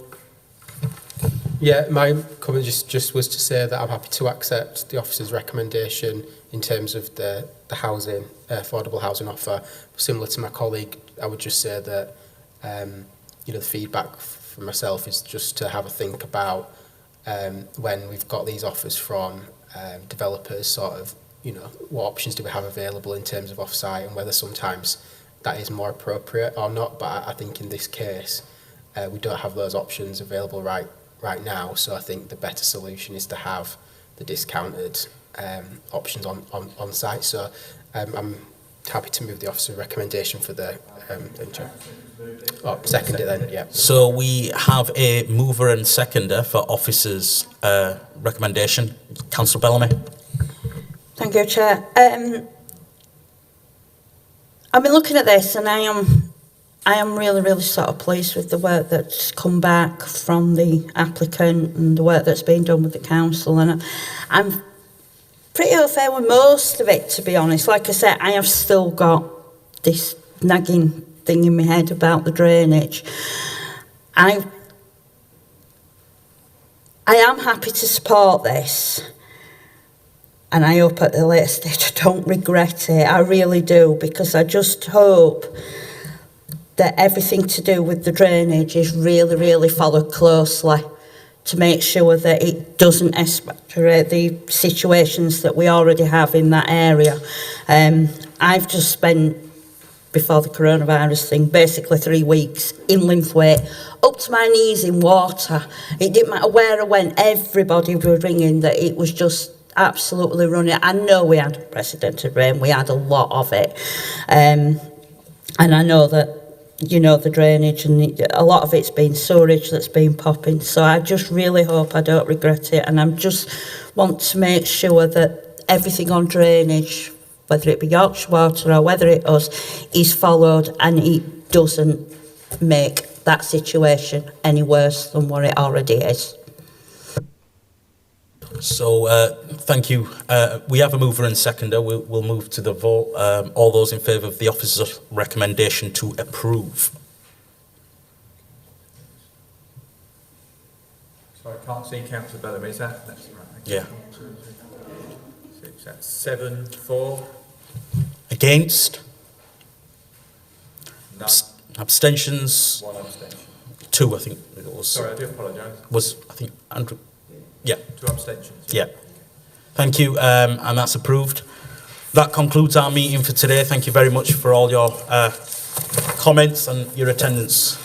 Yeah, my comment just was to say that I'm happy to accept the officer's recommendation in terms of the housing, affordable housing offer. Similar to my colleague, I would just say that the feedback from myself is just to have a think about when we've got these offers from developers, sort of, what options do we have available in terms of off-site, and whether sometimes that is more appropriate or not. But I think in this case, we don't have those options available right now. So I think the better solution is to have the discounted options on site. So I'm happy to move the officer recommendation for the second it then, yeah. So we have a mover and seconder for officer's recommendation. Councillor Bellamy. Thank you, Chair. I've been looking at this, and I am really, really sort of pleased with the work that's come back from the applicant and the work that's been done with the council, and I'm pretty au fait with most of it, to be honest. Like I said, I have still got this nagging thing in my head about the drainage. I am happy to support this, and I hope at the later stage I don't regret it. I really do, because I just hope that everything to do with the drainage is really, really followed closely to make sure that it doesn't exacerbate the situations that we already have in that area. I've just spent, before the coronavirus thing, basically 3 weeks in Linthwaite, up to my knees in water. It didn't matter where I went, everybody were ringing that it was just absolutely running. I know we had unprecedented rain, we had a lot of it. And I know that, the drainage, and a lot of it's been sewerage that's been popping. So I just really hope I don't regret it. And I just want to make sure that everything on drainage, whether it be Yorkshire Water or whether it is followed, and it doesn't make that situation any worse than what it already is. So thank you. We have a mover and seconder. We'll move to the vote. All those in favour of the officer's recommendation to approve? Sorry, I can't see Councillor Bellamy. Is that? That's right. Yeah. 6, that's 7, 4. Against? None. Abstentions? 1 abstention. 2, I think it was. Sorry, I do apologise. Was, I think, Andrew? Yeah. 2 abstentions. Yeah. Thank you, and that's approved. That concludes our meeting for today. Thank you very much for all your comments and your attendance.